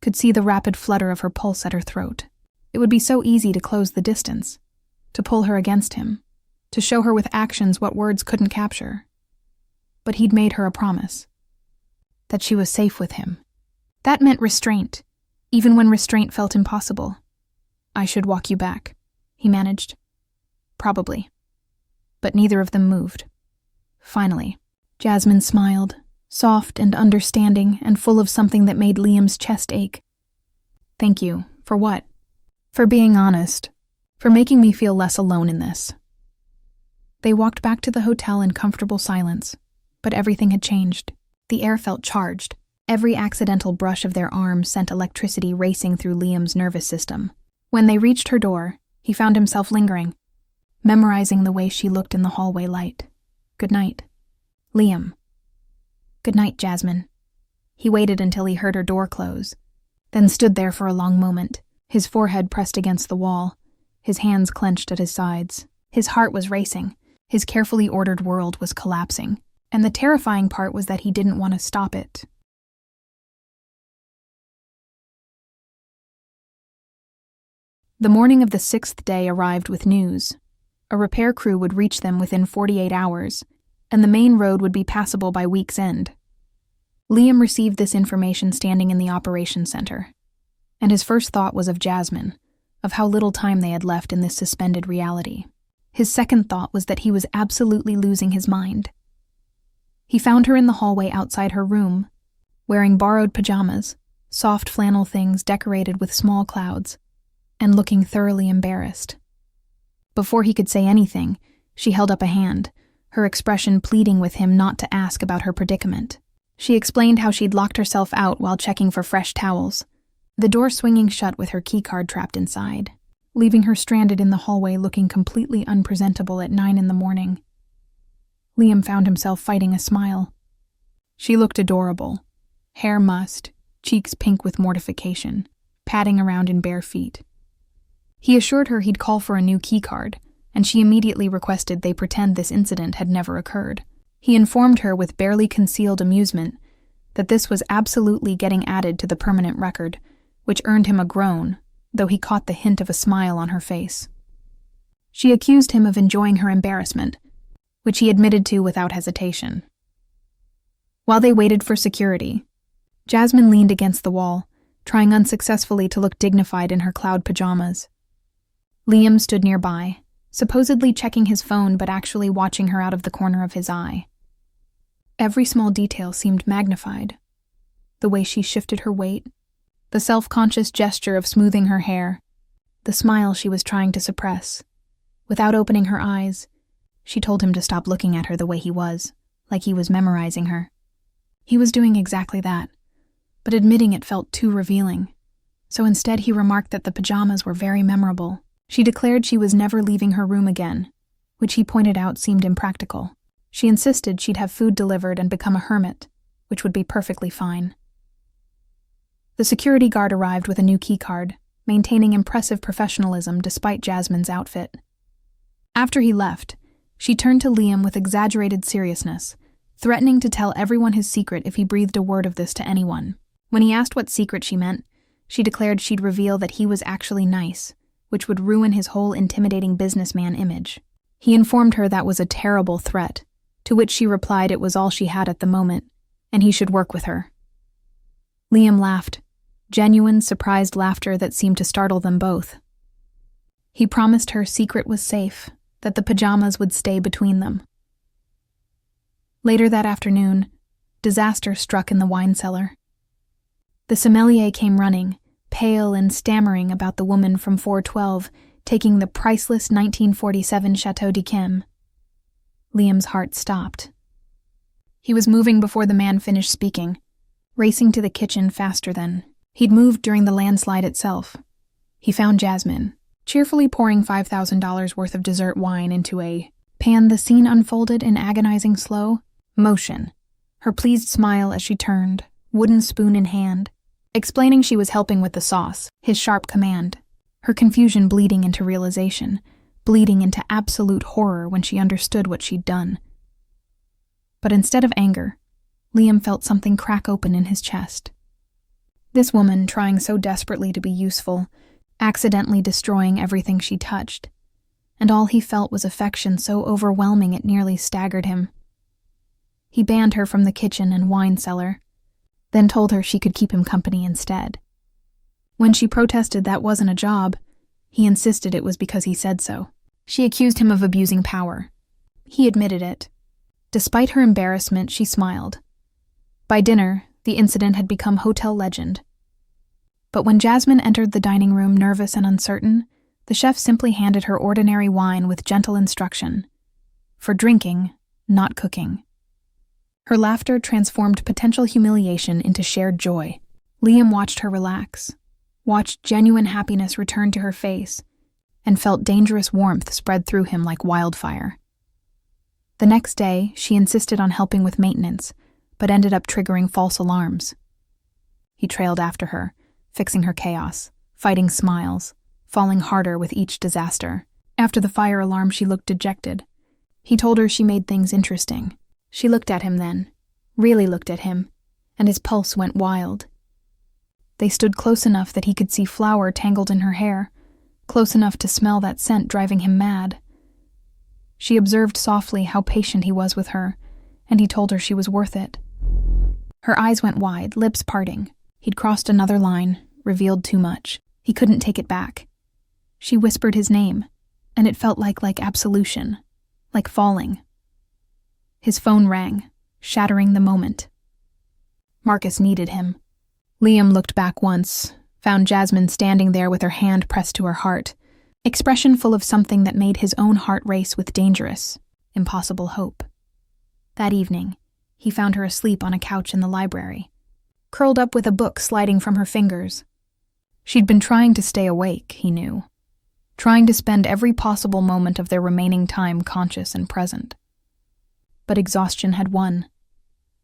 could see the rapid flutter of her pulse at her throat. It would be so easy to close the distance, to pull her against him, to show her with actions what words couldn't capture. But he'd made her a promise, that she was safe with him. That meant restraint, even when restraint felt impossible. I should walk you back, he managed. Probably. But neither of them moved. Finally, Jasmine smiled, soft and understanding and full of something that made Liam's chest ache. Thank you. For what? For being honest. For making me feel less alone in this. They walked back to the hotel in comfortable silence, but everything had changed. The air felt charged. Every accidental brush of their arm sent electricity racing through Liam's nervous system. When they reached her door, he found himself lingering, memorizing the way she looked in the hallway light. Good night. Liam. Good night, Jasmine. He waited until he heard her door close, then stood there for a long moment, his forehead pressed against the wall, his hands clenched at his sides. His heart was racing, his carefully ordered world was collapsing, and the terrifying part was that he didn't want to stop it. The morning of the 6th day arrived with news. A repair crew would reach them within 48 hours, and the main road would be passable by week's end. Liam received this information standing in the operations center, and his first thought was of Jasmine, of how little time they had left in this suspended reality. His second thought was that he was absolutely losing his mind. He found her in the hallway outside her room, wearing borrowed pajamas, soft flannel things decorated with small clouds, and looking thoroughly embarrassed. Before he could say anything, she held up a hand, her expression pleading with him not to ask about her predicament. She explained how she'd locked herself out while checking for fresh towels, the door swinging shut with her keycard trapped inside, leaving her stranded in the hallway looking completely unpresentable at 9 a.m. Liam found himself fighting a smile. She looked adorable, hair mussed, cheeks pink with mortification, padding around in bare feet. He assured her he'd call for a new keycard, and she immediately requested they pretend this incident had never occurred. He informed her with barely concealed amusement that this was absolutely getting added to the permanent record, which earned him a groan, though he caught the hint of a smile on her face. She accused him of enjoying her embarrassment, which he admitted to without hesitation. While they waited for security, Jasmine leaned against the wall, trying unsuccessfully to look dignified in her cloud pajamas. Liam stood nearby, supposedly checking his phone but actually watching her out of the corner of his eye. Every small detail seemed magnified. The way she shifted her weight, the self-conscious gesture of smoothing her hair, the smile she was trying to suppress. Without opening her eyes, she told him to stop looking at her the way he was, like he was memorizing her. He was doing exactly that, but admitting it felt too revealing. So instead he remarked that the pajamas were very memorable. She declared she was never leaving her room again, which he pointed out seemed impractical. She insisted she'd have food delivered and become a hermit, which would be perfectly fine. The security guard arrived with a new keycard, maintaining impressive professionalism despite Jasmine's outfit. After he left, she turned to Liam with exaggerated seriousness, threatening to tell everyone his secret if he breathed a word of this to anyone. When he asked what secret she meant, she declared she'd reveal that he was actually nice, which would ruin his whole intimidating businessman image. He informed her that was a terrible threat, to which she replied it was all she had at the moment, and he should work with her. Liam laughed, genuine, surprised laughter that seemed to startle them both. He promised her secret was safe, that the pajamas would stay between them. Later that afternoon, disaster struck in the wine cellar. The sommelier came running, pale and stammering about the woman from 412 taking the priceless 1947 Chateau d'Yquem. Liam's heart stopped. He was moving before the man finished speaking, racing to the kitchen faster than he'd moved during the landslide itself. He found Jasmine, cheerfully pouring $5,000 worth of dessert wine into a pan. The scene unfolded in agonizing slow motion, her pleased smile as she turned, wooden spoon in hand, explaining she was helping with the sauce, his sharp command, her confusion bleeding into realization, bleeding into absolute horror when she understood what she'd done. But instead of anger, Liam felt something crack open in his chest. This woman, trying so desperately to be useful, accidentally destroying everything she touched, and all he felt was affection so overwhelming it nearly staggered him. He banned her from the kitchen and wine cellar, then told her she could keep him company instead. When she protested that wasn't a job, he insisted it was because he said so. She accused him of abusing power. He admitted it. Despite her embarrassment, she smiled. By dinner, the incident had become hotel legend. But when Jasmine entered the dining room nervous and uncertain, the chef simply handed her ordinary wine with gentle instruction. For drinking, not cooking. Her laughter transformed potential humiliation into shared joy. Liam watched her relax, watched genuine happiness return to her face, and felt dangerous warmth spread through him like wildfire. The next day, she insisted on helping with maintenance, but ended up triggering false alarms. He trailed after her, fixing her chaos, fighting smiles, falling harder with each disaster. After the fire alarm, she looked dejected. He told her she made things interesting. She looked at him then, really looked at him, and his pulse went wild. They stood close enough that he could see flour tangled in her hair, close enough to smell that scent driving him mad. She observed softly how patient he was with her, and he told her she was worth it. Her eyes went wide, lips parting. He'd crossed another line, revealed too much. He couldn't take it back. She whispered his name, and it felt like absolution, like falling. His phone rang, shattering the moment. Marcus needed him. Liam looked back once, found Jasmine standing there with her hand pressed to her heart, expression full of something that made his own heart race with dangerous, impossible hope. That evening, he found her asleep on a couch in the library, curled up with a book sliding from her fingers. She'd been trying to stay awake, he knew, trying to spend every possible moment of their remaining time conscious and present. But exhaustion had won.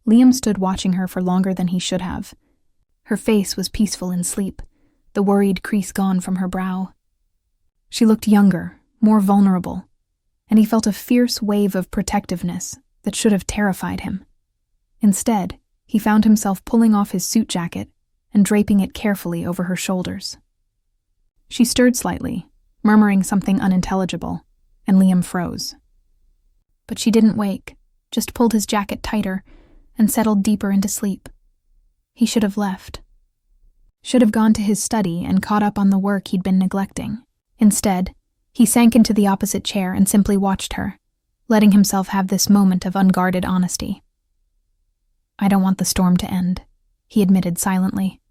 Liam stood watching her for longer than he should have. Her face was peaceful in sleep, the worried crease gone from her brow. She looked younger, more vulnerable, and he felt a fierce wave of protectiveness that should have terrified him. Instead, he found himself pulling off his suit jacket and draping it carefully over her shoulders. She stirred slightly, murmuring something unintelligible, and Liam froze. But she didn't wake, just pulled his jacket tighter and settled deeper into sleep. He should have left. Should have gone to his study and caught up on the work he'd been neglecting. Instead, he sank into the opposite chair and simply watched her, letting himself have this moment of unguarded honesty. "I don't want the storm to end," he admitted silently.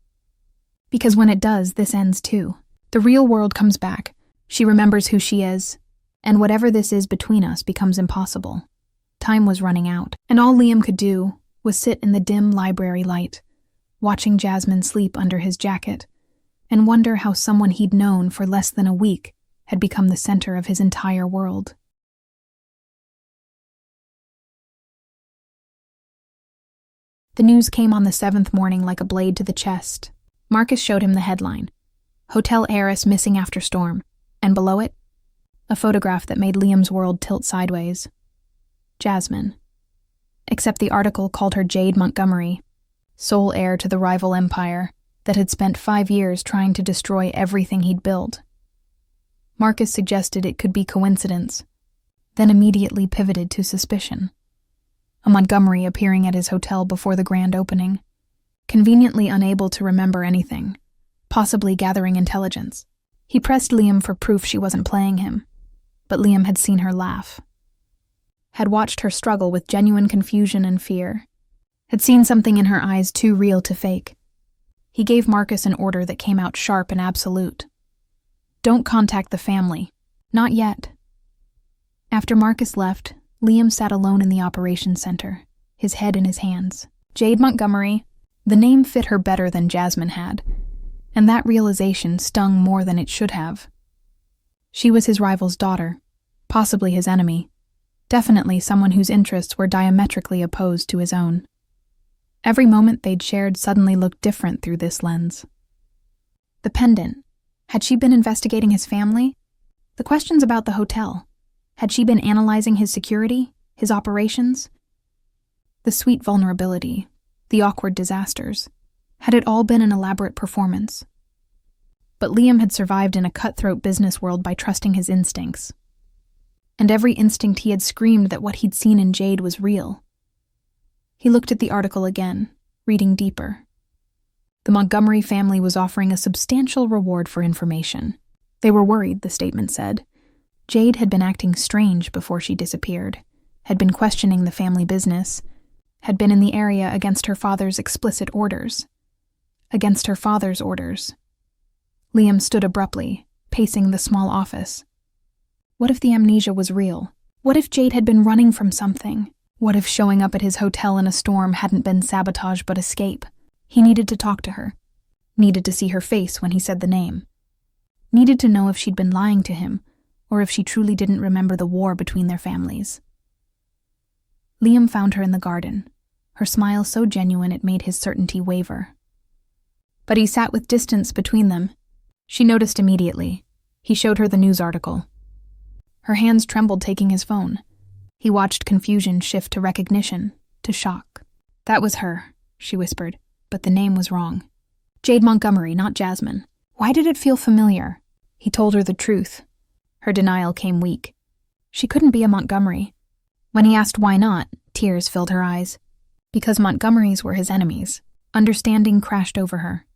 "Because when it does, this ends too. The real world comes back. She remembers who she is, and whatever this is between us becomes impossible." Time was running out, and all Liam could do was sit in the dim library light, watching Jasmine sleep under his jacket, and wonder how someone he'd known for less than a week had become the center of his entire world. The news came on the 7th morning like a blade to the chest. Marcus showed him the headline, "Hotel Heiress Missing After Storm," and below it, a photograph that made Liam's world tilt sideways. Jasmine. Except the article called her Jade Montgomery, sole heir to the rival empire that had spent 5 years trying to destroy everything he'd built. Marcus suggested it could be coincidence, then immediately pivoted to suspicion. A Montgomery appearing at his hotel before the grand opening, conveniently unable to remember anything, possibly gathering intelligence. He pressed Liam for proof she wasn't playing him, but Liam had seen her laugh, had watched her struggle with genuine confusion and fear, had seen something in her eyes too real to fake. He gave Marcus an order that came out sharp and absolute. "Don't contact the family. Not yet." After Marcus left, Liam sat alone in the operations center, his head in his hands. Jade Montgomery, the name fit her better than Jasmine had, and that realization stung more than it should have. She was his rival's daughter, possibly his enemy, definitely someone whose interests were diametrically opposed to his own. Every moment they'd shared suddenly looked different through this lens. The pendant. Had she been investigating his family? The questions about the hotel. Had she been analyzing his security, his operations? The sweet vulnerability, the awkward disasters. Had it all been an elaborate performance? But Liam had survived in a cutthroat business world by trusting his instincts. And every instinct he had screamed that what he'd seen in Jade was real. He looked at the article again, reading deeper. The Montgomery family was offering a substantial reward for information. They were worried, the statement said. Jade had been acting strange before she disappeared, had been questioning the family business, had been in the area against her father's explicit orders. Against her father's orders. Liam stood abruptly, pacing the small office. What if the amnesia was real? What if Jade had been running from something? What if showing up at his hotel in a storm hadn't been sabotage but escape? He needed to talk to her. Needed to see her face when he said the name. Needed to know if she'd been lying to him, or if she truly didn't remember the war between their families. Liam found her in the garden, her smile so genuine it made his certainty waver. But he sat with distance between them. She noticed immediately. He showed her the news article. Her hands trembled taking his phone. He watched confusion shift to recognition, to shock. That was her, she whispered, but the name was wrong. Jade Montgomery, not Jasmine. Why did it feel familiar? He told her the truth. Her denial came weak. She couldn't be a Montgomery. When he asked why not, tears filled her eyes. Because Montgomerys were his enemies. Understanding crashed over her.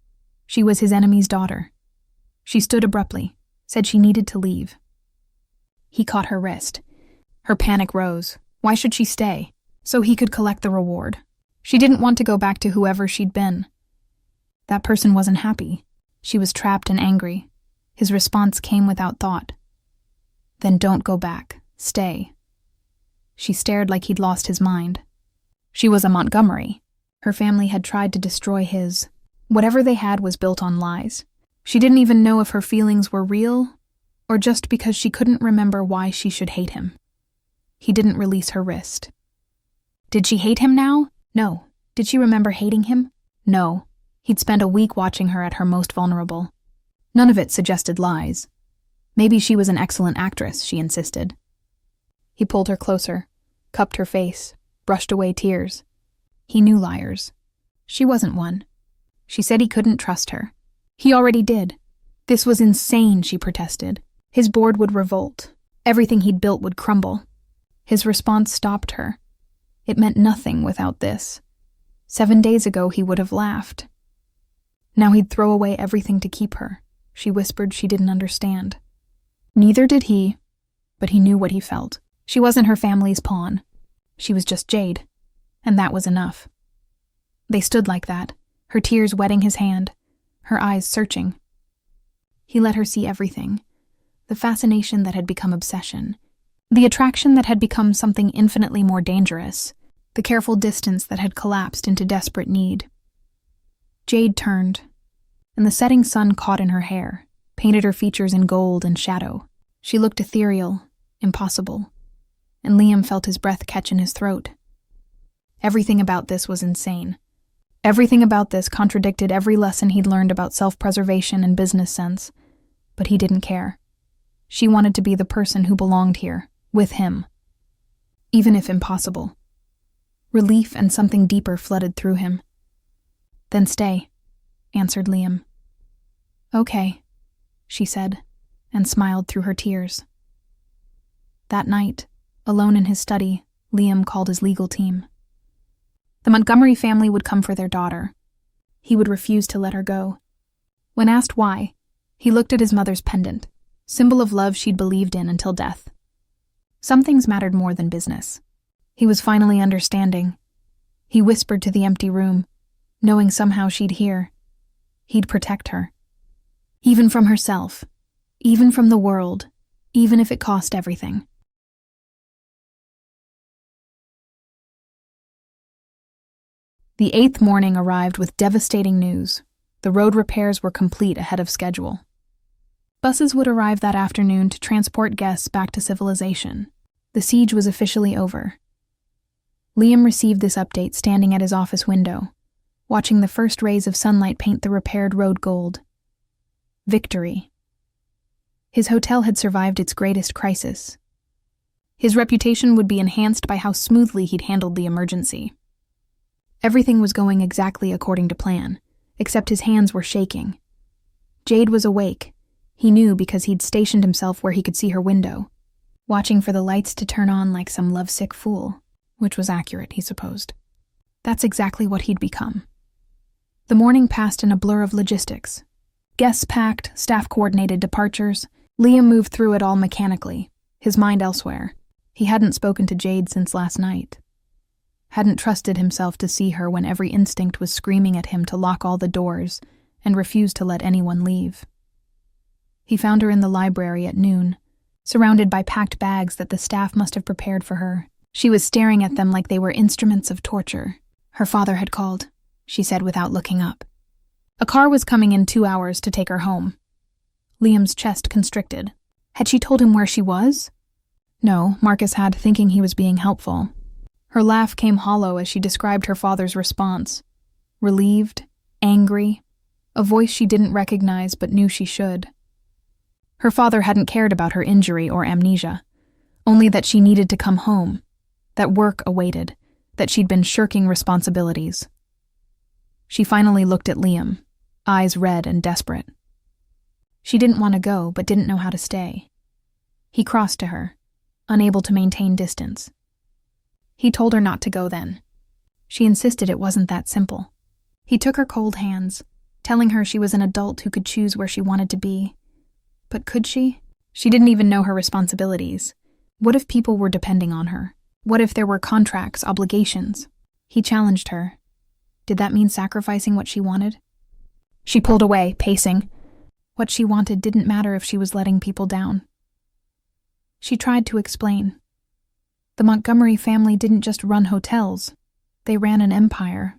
She was his enemy's daughter. She stood abruptly, said she needed to leave. He caught her wrist. Her panic rose. Why should she stay? So he could collect the reward. She didn't want to go back to whoever she'd been. That person wasn't happy. She was trapped and angry. His response came without thought. Then don't go back. Stay. She stared like he'd lost his mind. She was a Montgomery. Her family had tried to destroy his. Whatever they had was built on lies. She didn't even know if her feelings were real, or just because she couldn't remember why she should hate him. He didn't release her wrist. Did she hate him now? No. Did she remember hating him? No. He'd spent a week watching her at her most vulnerable. None of it suggested lies. Maybe she was an excellent actress, she insisted. He pulled her closer, cupped her face, brushed away tears. He knew liars. She wasn't one. She said he couldn't trust her. He already did. This was insane, she protested. His board would revolt. Everything he'd built would crumble. His response stopped her. It meant nothing without this. 7 days ago he would have laughed. Now he'd throw away everything to keep her. She whispered she didn't understand. Neither did he, but he knew what he felt. She wasn't her family's pawn. She was just Jade, and that was enough. They stood like that, her tears wetting his hand, her eyes searching. He let her see everything. The fascination that had become obsession. The attraction that had become something infinitely more dangerous. The careful distance that had collapsed into desperate need. Jade turned, and the setting sun caught in her hair, painted her features in gold and shadow. She looked ethereal, impossible, and Liam felt his breath catch in his throat. Everything about this was insane. Everything about this contradicted every lesson he'd learned about self-preservation and business sense, but he didn't care. She wanted to be the person who belonged here, with him. Even if impossible. Relief and something deeper flooded through him. Then stay, answered Liam. Okay, she said, and smiled through her tears. That night, alone in his study, Liam called his legal team. The Montgomery family would come for their daughter. He would refuse to let her go. When asked why, he looked at his mother's pendant, symbol of love she'd believed in until death. Some things mattered more than business. He was finally understanding. He whispered to the empty room, knowing somehow she'd hear. He'd protect her. Even from herself, even from the world, even if it cost everything. The 8th morning arrived with devastating news. The road repairs were complete ahead of schedule. Buses would arrive that afternoon to transport guests back to civilization. The siege was officially over. Liam received this update standing at his office window, watching the first rays of sunlight paint the repaired road gold. Victory. His hotel had survived its greatest crisis. His reputation would be enhanced by how smoothly he'd handled the emergency. Everything was going exactly according to plan, except his hands were shaking. Jade was awake. He knew because he'd stationed himself where he could see her window, watching for the lights to turn on like some lovesick fool, which was accurate, he supposed. That's exactly what he'd become. The morning passed in a blur of logistics. Guests packed, staff coordinated departures. Liam moved through it all mechanically, his mind elsewhere. He hadn't spoken to Jade since last night. Hadn't trusted himself to see her when every instinct was screaming at him to lock all the doors and refuse to let anyone leave. He found her in the library at noon, surrounded by packed bags that the staff must have prepared for her. She was staring at them like they were instruments of torture. Her father had called, she said without looking up. A car was coming in 2 hours to take her home. Liam's chest constricted. Had she told him where she was? No, Marcus had, thinking he was being helpful. Her laugh came hollow as she described her father's response. Relieved, angry, a voice she didn't recognize but knew she should. Her father hadn't cared about her injury or amnesia, only that she needed to come home, that work awaited, that she'd been shirking responsibilities. She finally looked at Liam, eyes red and desperate. She didn't want to go, but didn't know how to stay. He crossed to her, unable to maintain distance. He told her not to go then. She insisted it wasn't that simple. He took her cold hands, telling her she was an adult who could choose where she wanted to be. But could she? She didn't even know her responsibilities. What if people were depending on her? What if there were contracts, obligations? He challenged her. Did that mean sacrificing what she wanted? She pulled away, pacing. What she wanted didn't matter if she was letting people down. She tried to explain. The Montgomery family didn't just run hotels. They ran an empire.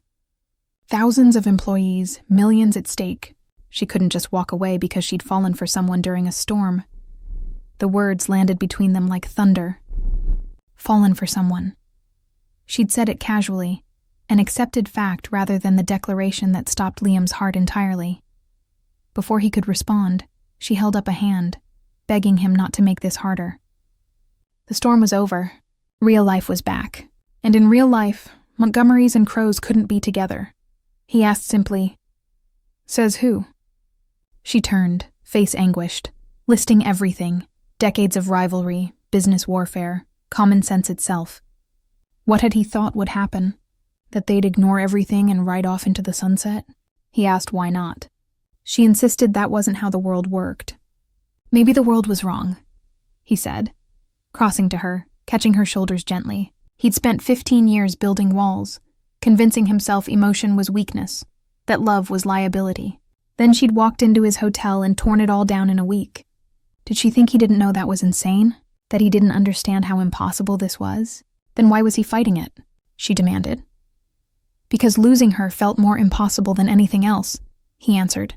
Thousands of employees, millions at stake. She couldn't just walk away because she'd fallen for someone during a storm. The words landed between them like thunder. Fallen for someone. She'd said it casually, an accepted fact rather than the declaration that stopped Liam's heart entirely. Before he could respond, she held up a hand, begging him not to make this harder. The storm was over. Real life was back. And in real life, Montgomerys and Crows couldn't be together. He asked simply, "Says who?" She turned, face anguished, listing everything, decades of rivalry, business warfare, common sense itself. What had he thought would happen? That they'd ignore everything and ride off into the sunset? He asked why not. She insisted that wasn't how the world worked. Maybe the world was wrong, he said, crossing to her, catching her shoulders gently. He'd spent 15 years building walls, convincing himself emotion was weakness, that love was liability. Then she'd walked into his hotel and torn it all down in a week. Did she think he didn't know that was insane? That he didn't understand how impossible this was? Then why was he fighting it? She demanded. Because losing her felt more impossible than anything else, he answered.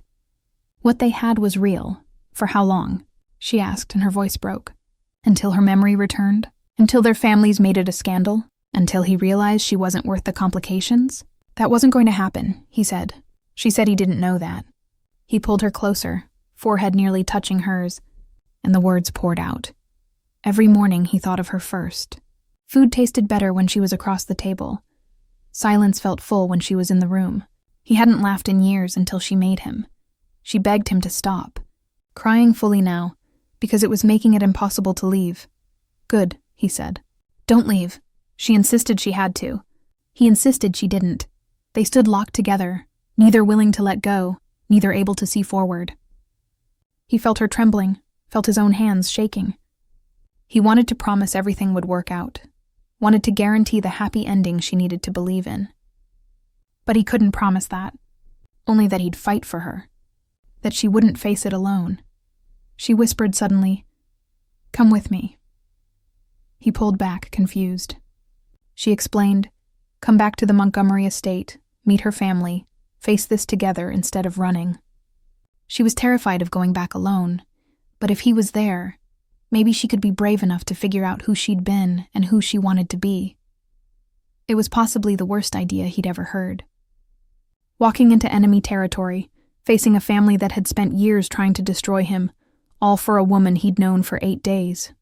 What they had was real. For how long? She asked, and her voice broke. Until her memory returned? Until their families made it a scandal? Until he realized she wasn't worth the complications? That wasn't going to happen, he said. She said he didn't know that. He pulled her closer, forehead nearly touching hers, and the words poured out. Every morning he thought of her first. Food tasted better when she was across the table. Silence felt full when she was in the room. He hadn't laughed in years until she made him. She begged him to stop, crying fully now, because it was making it impossible to leave. Good, he said. Don't leave. She insisted she had to. He insisted she didn't. They stood locked together, neither willing to let go, neither able to see forward. He felt her trembling, felt his own hands shaking. He wanted to promise everything would work out, wanted to guarantee the happy ending she needed to believe in. But he couldn't promise that, only that he'd fight for her, that she wouldn't face it alone. She whispered suddenly, "Come with me." He pulled back, confused. She explained, "Come back to the Montgomery estate, meet her family, face this together instead of running." She was terrified of going back alone, but if he was there, maybe she could be brave enough to figure out who she'd been and who she wanted to be. It was possibly the worst idea he'd ever heard. walking into enemy territory, facing a family that had spent years trying to destroy him, all for a woman he'd known for 8 days.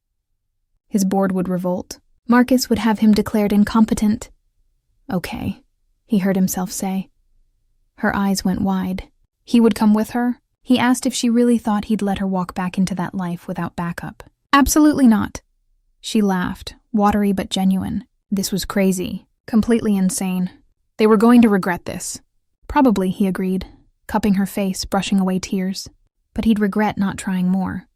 His board would revolt. Marcus would have him declared incompetent. Okay, he heard himself say. Her eyes went wide. He would come with her? He asked if she really thought he'd let her walk back into that life without backup. Absolutely not. She laughed, watery but genuine. This was crazy, completely insane. They were going to regret this. Probably, he agreed, cupping her face, brushing away tears. But he'd regret not trying more.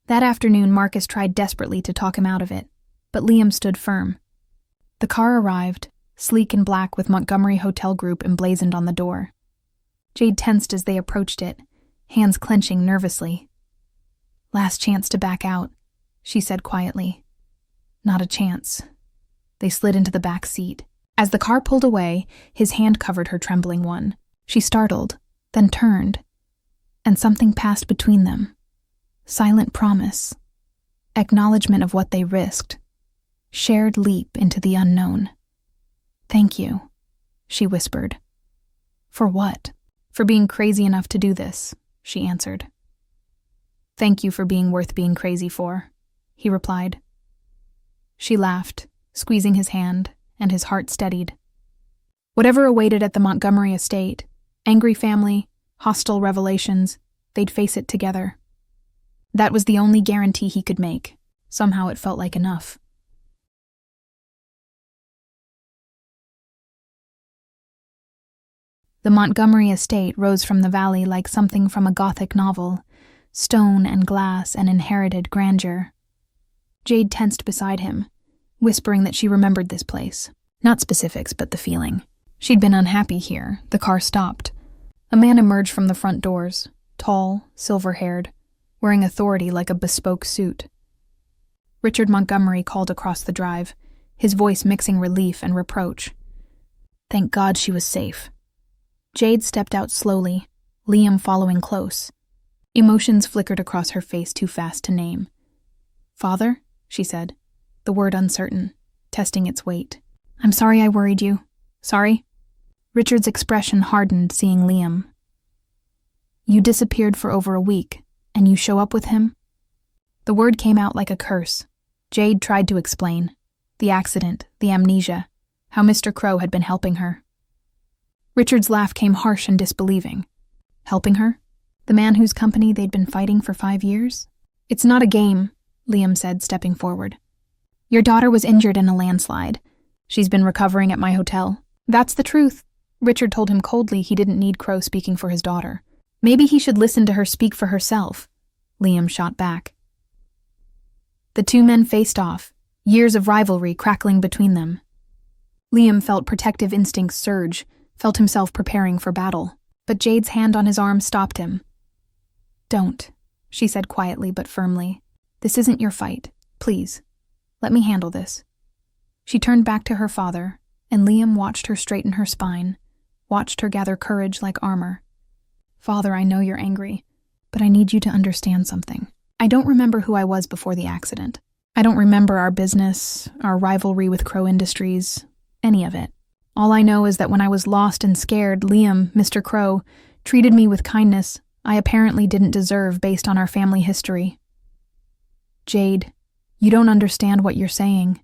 That afternoon, Marcus tried desperately to talk him out of it, but Liam stood firm. The car arrived, sleek and black with Montgomery Hotel Group emblazoned on the door. Jade tensed as they approached it, hands clenching nervously. Last chance to back out, she said quietly. Not a chance. They slid into the back seat. As the car pulled away, his hand covered her trembling one. She startled, then turned, and something passed between them. Silent promise. Acknowledgement of what they risked. Shared leap into the unknown. Thank you, she whispered. For what? For being crazy enough to do this, she answered. Thank you for being worth being crazy for, he replied. She laughed, squeezing his hand, and his heart steadied. Whatever awaited at the Montgomery estate, angry family, hostile revelations, they'd face it together. That was the only guarantee he could make. Somehow it felt like enough. The Montgomery estate rose from the valley like something from a Gothic novel, stone and glass and inherited grandeur. Jade tensed beside him, whispering that she remembered this place. Not specifics, but the feeling. She'd been unhappy here. The car stopped. A man emerged from the front doors, tall, silver-haired, wearing authority like a bespoke suit. Richard Montgomery called across the drive, his voice mixing relief and reproach. Thank God she was safe. Jade stepped out slowly, Liam following close. Emotions flickered across her face too fast to name. Father, she said, the word uncertain, testing its weight. I'm sorry I worried you. Sorry? Richard's expression hardened, seeing Liam. You disappeared for over a week, and you show up with him? The word came out like a curse. Jade tried to explain. The accident, the amnesia, how Mr. Crow had been helping her. Richard's laugh came harsh and disbelieving. Helping her? The man whose company they'd been fighting for 5 years? It's not a game, Liam said, stepping forward. Your daughter was injured in a landslide. She's been recovering at my hotel. That's the truth. Richard told him coldly he didn't need Crow speaking for his daughter. Maybe he should listen to her speak for herself, Liam shot back. The two men faced off, years of rivalry crackling between them. Liam felt protective instincts surge, felt himself preparing for battle, but Jade's hand on his arm stopped him. Don't, she said quietly but firmly. This isn't your fight. Please, let me handle this. She turned back to her father, and Liam watched her straighten her spine, watched her gather courage like armor. Father, I know you're angry, but I need you to understand something. I don't remember who I was before the accident. I don't remember our business, our rivalry with Crow Industries, any of it. All I know is that when I was lost and scared, Liam, Mr. Crow, treated me with kindness I apparently didn't deserve based on our family history. Jade, you don't understand what you're saying.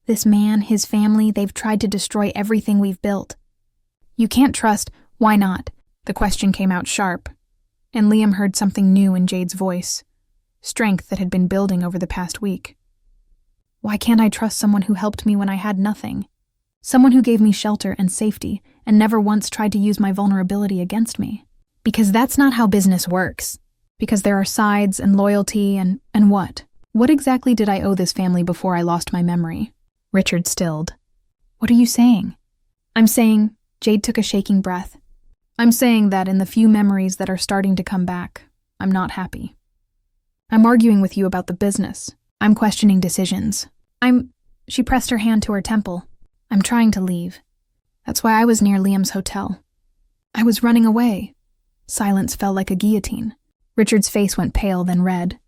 This man, his family, they've tried to destroy everything we've built. You can't trust, why not? The question came out sharp, and Liam heard something new in Jade's voice, strength that had been building over the past week. Why can't I trust someone who helped me when I had nothing? Someone who gave me shelter and safety and never once tried to use my vulnerability against me? Because that's not how business works. Because there are sides and loyalty and what? What exactly did I owe this family before I lost my memory? Richard stilled. What are you saying? I'm saying, Jade took a shaking breath. I'm saying that in the few memories that are starting to come back, I'm not happy. I'm arguing with you about the business. I'm questioning decisions. She pressed her hand to her temple. I'm trying to leave. That's why I was near Liam's hotel. I was running away. Silence fell like a guillotine. Richard's face went pale, then red.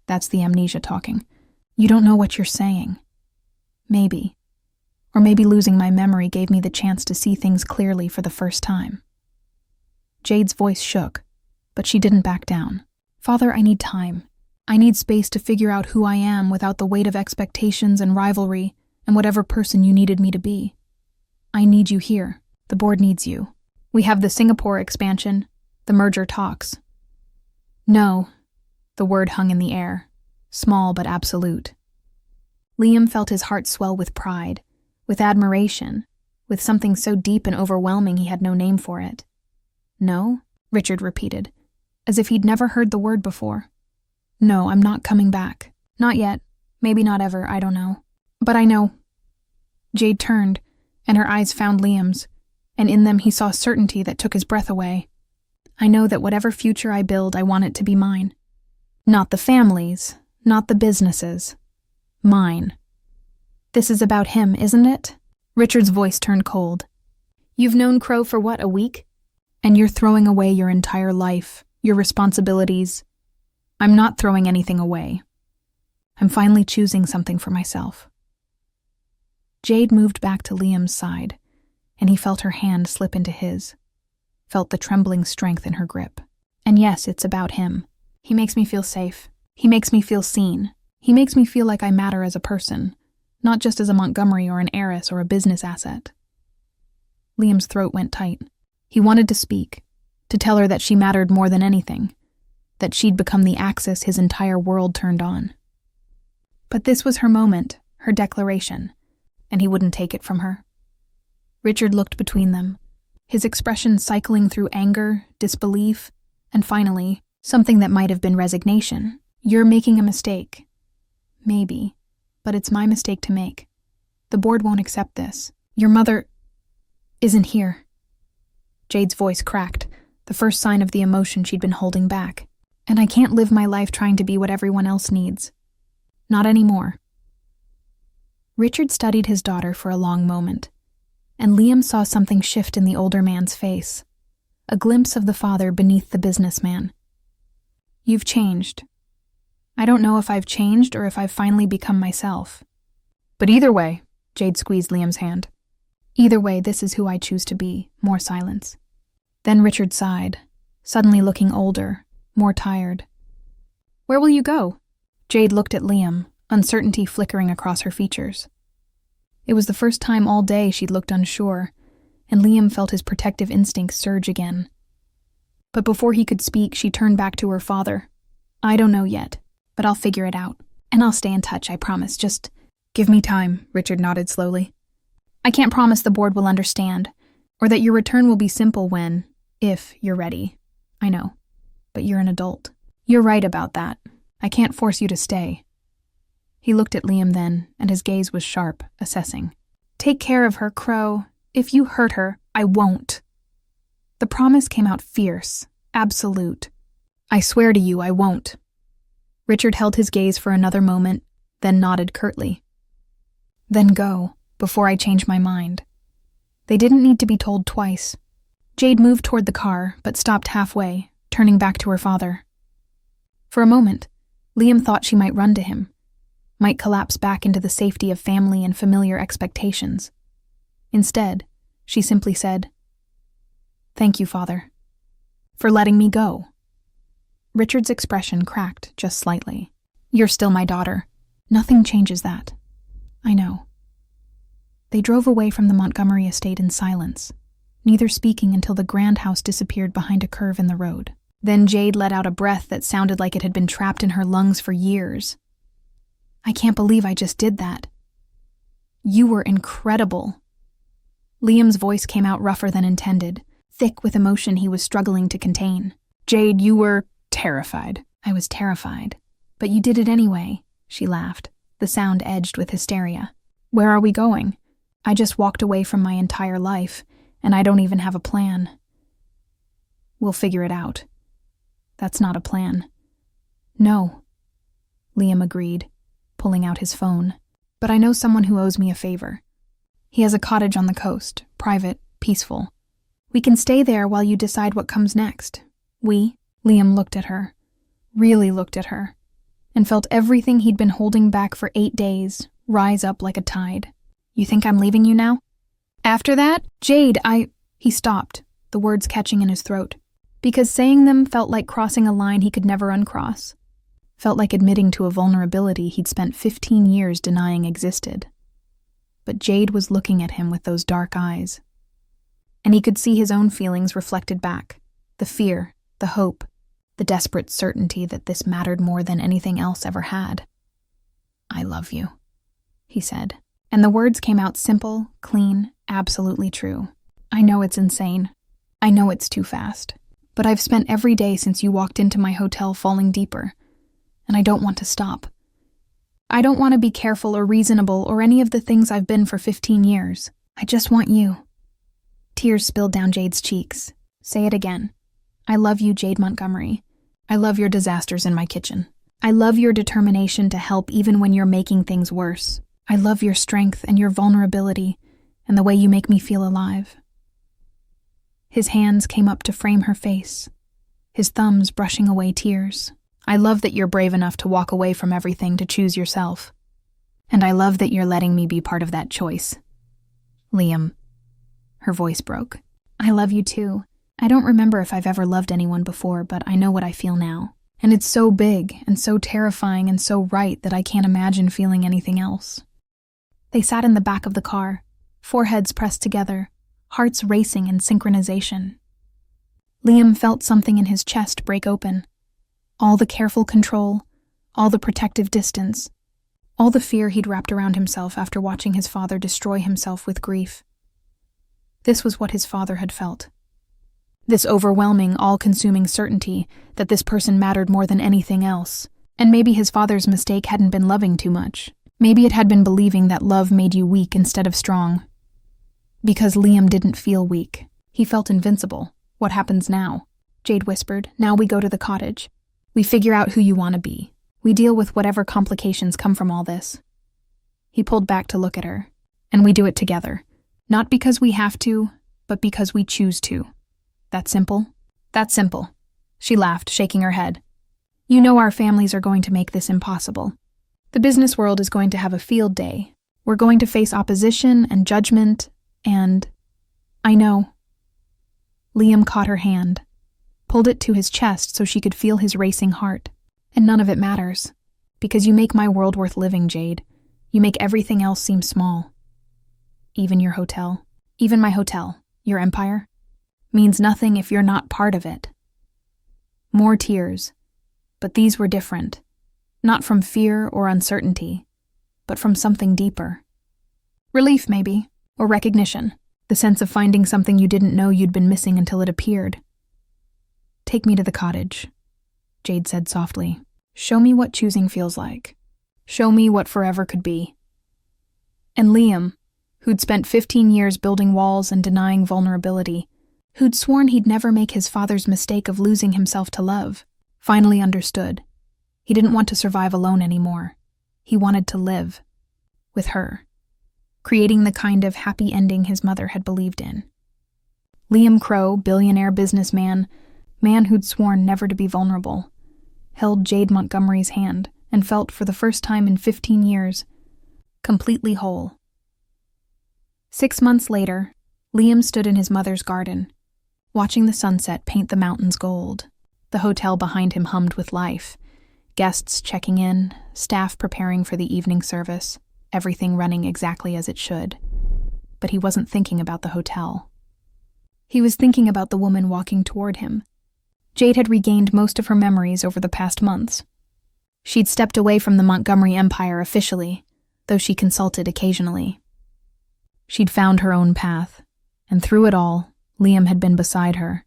That's the amnesia talking. You don't know what you're saying. Maybe. Or maybe losing my memory gave me the chance to see things clearly for the first time. Jade's voice shook, but she didn't back down. Father, I need time. I need space to figure out who I am without the weight of expectations and rivalry and whatever person you needed me to be. I need you here. The board needs you. We have the Singapore expansion, the merger talks. No, the word hung in the air, small but absolute. Liam felt his heart swell with pride, with admiration, with something so deep and overwhelming he had no name for it. No, Richard repeated, as if he'd never heard the word before. No, I'm not coming back. Not yet. Maybe not ever, I don't know. But I know. Jade turned, and her eyes found Liam's, and in them he saw certainty that took his breath away. I know that whatever future I build, I want it to be mine. Not the family's, not the business's. Mine. This is about him, isn't it? Richard's voice turned cold. You've known Crow for what, a week? And you're throwing away your entire life, your responsibilities. I'm not throwing anything away. I'm finally choosing something for myself. Jade moved back to Liam's side, and he felt her hand slip into his, felt the trembling strength in her grip. And yes, it's about him. He makes me feel safe. He makes me feel seen. He makes me feel like I matter as a person, not just as a Montgomery or an heiress or a business asset. Liam's throat went tight. He wanted to speak, to tell her that she mattered more than anything, that she'd become the axis his entire world turned on. But this was her moment, her declaration, and he wouldn't take it from her. Richard looked between them, his expression cycling through anger, disbelief, and finally, something that might have been resignation. You're making a mistake. Maybe, but it's my mistake to make. The board won't accept this. Your mother isn't here. Jade's voice cracked, the first sign of the emotion she'd been holding back. And I can't live my life trying to be what everyone else needs. Not anymore. Richard studied his daughter for a long moment, and Liam saw something shift in the older man's face, a glimpse of the father beneath the businessman. You've changed. I don't know if I've changed or if I've finally become myself. But either way, Jade squeezed Liam's hand. Either way, this is who I choose to be. More silence. Then Richard sighed, suddenly looking older, more tired. Where will you go? Jade looked at Liam, uncertainty flickering across her features. It was the first time all day she'd looked unsure, and Liam felt his protective instincts surge again. But before he could speak, she turned back to her father. I don't know yet, but I'll figure it out. And I'll stay in touch, I promise. Just give me time, Richard nodded slowly. I can't promise the board will understand, or that your return will be simple when, if you're ready. I know. But you're an adult. You're right about that. I can't force you to stay. He looked at Liam then, and his gaze was sharp, assessing. Take care of her, Crow. If you hurt her, I won't. The promise came out fierce, absolute. I swear to you, I won't. Richard held his gaze for another moment, then nodded curtly. Then go, before I change my mind. They didn't need to be told twice. Jade moved toward the car, but stopped halfway, turning back to her father. For a moment, Liam thought she might run to him, might collapse back into the safety of family and familiar expectations. Instead, she simply said, Thank you, Father, for letting me go. Richard's expression cracked just slightly. You're still my daughter. Nothing changes that. I know. They drove away from the Montgomery estate in silence, neither speaking until the grand house disappeared behind a curve in the road. Then Jade let out a breath that sounded like it had been trapped in her lungs for years. I can't believe I just did that. You were incredible. Liam's voice came out rougher than intended, thick with emotion he was struggling to contain. Jade, you were terrified. I was terrified. But you did it anyway, she laughed, the sound edged with hysteria. Where are we going? I just walked away from my entire life, and I don't even have a plan. We'll figure it out. That's not a plan. No, Liam agreed, pulling out his phone. But I know someone who owes me a favor. He has a cottage on the coast, private, peaceful. We can stay there while you decide what comes next. Liam looked at her, really looked at her, and felt everything he'd been holding back for 8 days rise up like a tide. You think I'm leaving you now? After that, Jade, He stopped, the words catching in his throat, because saying them felt like crossing a line he could never uncross. Felt like admitting to a vulnerability he'd spent 15 years denying existed. But Jade was looking at him with those dark eyes. And he could see his own feelings reflected back. The fear, the hope, the desperate certainty that this mattered more than anything else ever had. I love you, he said. And the words came out simple, clean, absolutely true. I know it's insane. I know it's too fast. But I've spent every day since you walked into my hotel falling deeper. And I don't want to stop. I don't want to be careful or reasonable or any of the things I've been for 15 years. I just want you. Tears spilled down Jade's cheeks. Say it again. I love you, Jade Montgomery. I love your disasters in my kitchen. I love your determination to help even when you're making things worse. I love your strength and your vulnerability and the way you make me feel alive. His hands came up to frame her face, his thumbs brushing away tears. I love that you're brave enough to walk away from everything to choose yourself. And I love that you're letting me be part of that choice. Liam. Her voice broke. I love you too. I don't remember if I've ever loved anyone before, but I know what I feel now. And it's so big and so terrifying and so right that I can't imagine feeling anything else. They sat in the back of the car, foreheads pressed together, hearts racing in synchronization. Liam felt something in his chest break open. All the careful control, all the protective distance, all the fear he'd wrapped around himself after watching his father destroy himself with grief. This was what his father had felt. This overwhelming, all-consuming certainty that this person mattered more than anything else. And maybe his father's mistake hadn't been loving too much. Maybe it had been believing that love made you weak instead of strong. Because Liam didn't feel weak. He felt invincible. What happens now? Jade whispered. Now we go to the cottage. We figure out who you want to be. We deal with whatever complications come from all this. He pulled back to look at her. And we do it together. Not because we have to, but because we choose to. That simple? That's simple. She laughed, shaking her head. You know our families are going to make this impossible. The business world is going to have a field day. We're going to face opposition and judgment, and... I know. Liam caught her hand, pulled it to his chest so she could feel his racing heart. And none of it matters. Because you make my world worth living, Jade. You make everything else seem small. Even your hotel. Even my hotel. Your empire. Means nothing if you're not part of it. More tears. But these were different. Not from fear or uncertainty, but from something deeper. Relief, maybe, or recognition. The sense of finding something you didn't know you'd been missing until it appeared. Take me to the cottage, Jade said softly. Show me what choosing feels like. Show me what forever could be. And Liam, who'd spent 15 years building walls and denying vulnerability, who'd sworn he'd never make his father's mistake of losing himself to love, finally understood. He didn't want to survive alone anymore. He wanted to live. With her. Creating the kind of happy ending his mother had believed in. Liam Crow, billionaire businessman, man who'd sworn never to be vulnerable, held Jade Montgomery's hand and felt for the first time in 15 years, completely whole. 6 months later, Liam stood in his mother's garden, watching the sunset paint the mountains gold. The hotel behind him hummed with life, guests checking in, staff preparing for the evening service, everything running exactly as it should. But he wasn't thinking about the hotel. He was thinking about the woman walking toward him. Jade had regained most of her memories over the past months. She'd stepped away from the Montgomery empire officially, though she consulted occasionally. She'd found her own path, and through it all, Liam had been beside her.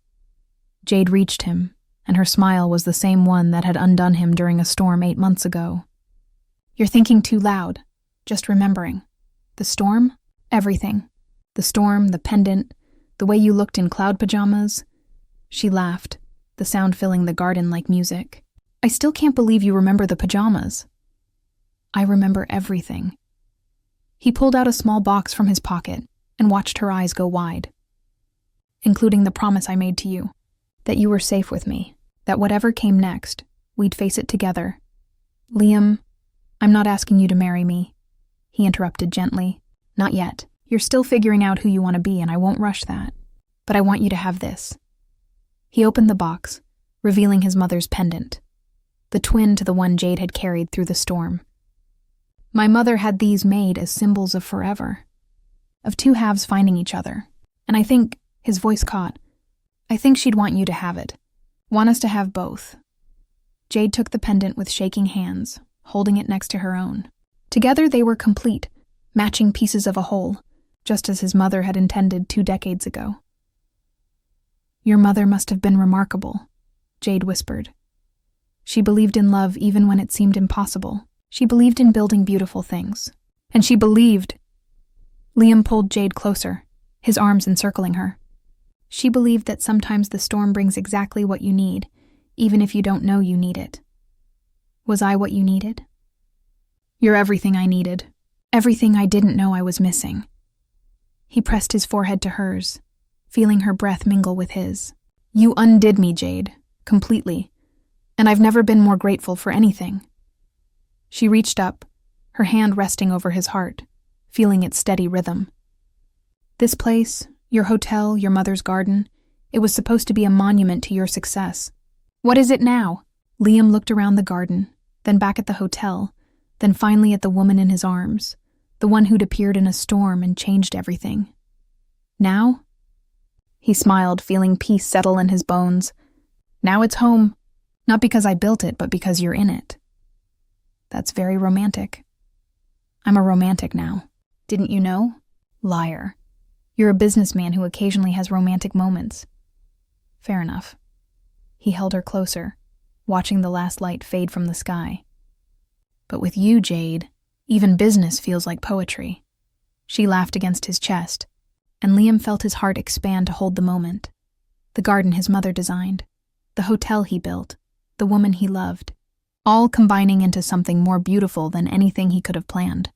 Jade reached him, and her smile was the same one that had undone him during a storm 8 months ago. You're thinking too loud. Just remembering. The storm? Everything. The storm, the pendant, the way you looked in cloud pajamas. She laughed, the sound filling the garden like music. I still can't believe you remember the pajamas. I remember everything. He pulled out a small box from his pocket and watched her eyes go wide. Including the promise I made to you, that you were safe with me, that whatever came next, we'd face it together. Liam, I'm not asking you to marry me, he interrupted gently. Not yet. You're still figuring out who you want to be, and I won't rush that. But I want you to have this." He opened the box, revealing his mother's pendant, the twin to the one Jade had carried through the storm. "My mother had these made as symbols of forever, of two halves finding each other. And I think," his voice caught, "I think she'd want you to have it. Want us to have both." Jade took the pendant with shaking hands, holding it next to her own. Together they were complete, matching pieces of a whole, just as his mother had intended 2 decades ago. "Your mother must have been remarkable," Jade whispered. "She believed in love even when it seemed impossible. She believed in building beautiful things. And she believed—" Liam pulled Jade closer, his arms encircling her. "She believed that sometimes the storm brings exactly what you need, even if you don't know you need it. Was I what you needed?" "You're everything I needed. Everything I didn't know I was missing." He pressed his forehead to hers, feeling her breath mingle with his. "You undid me, Jade, completely. And I've never been more grateful for anything." She reached up, her hand resting over his heart, feeling its steady rhythm. "This place, your hotel, your mother's garden, it was supposed to be a monument to your success. What is it now?" Liam looked around the garden, then back at the hotel, then finally at the woman in his arms, the one who'd appeared in a storm and changed everything. "Now?" He smiled, feeling peace settle in his bones. "Now it's home. Not because I built it, but because you're in it." "That's very romantic." "I'm a romantic now. Didn't you know? Liar. You're a businessman who occasionally has romantic moments." "Fair enough." He held her closer, watching the last light fade from the sky. "But with you, Jade, even business feels like poetry." She laughed against his chest, and Liam felt his heart expand to hold the moment. The garden his mother designed, the hotel he built, the woman he loved, all combining into something more beautiful than anything he could have planned.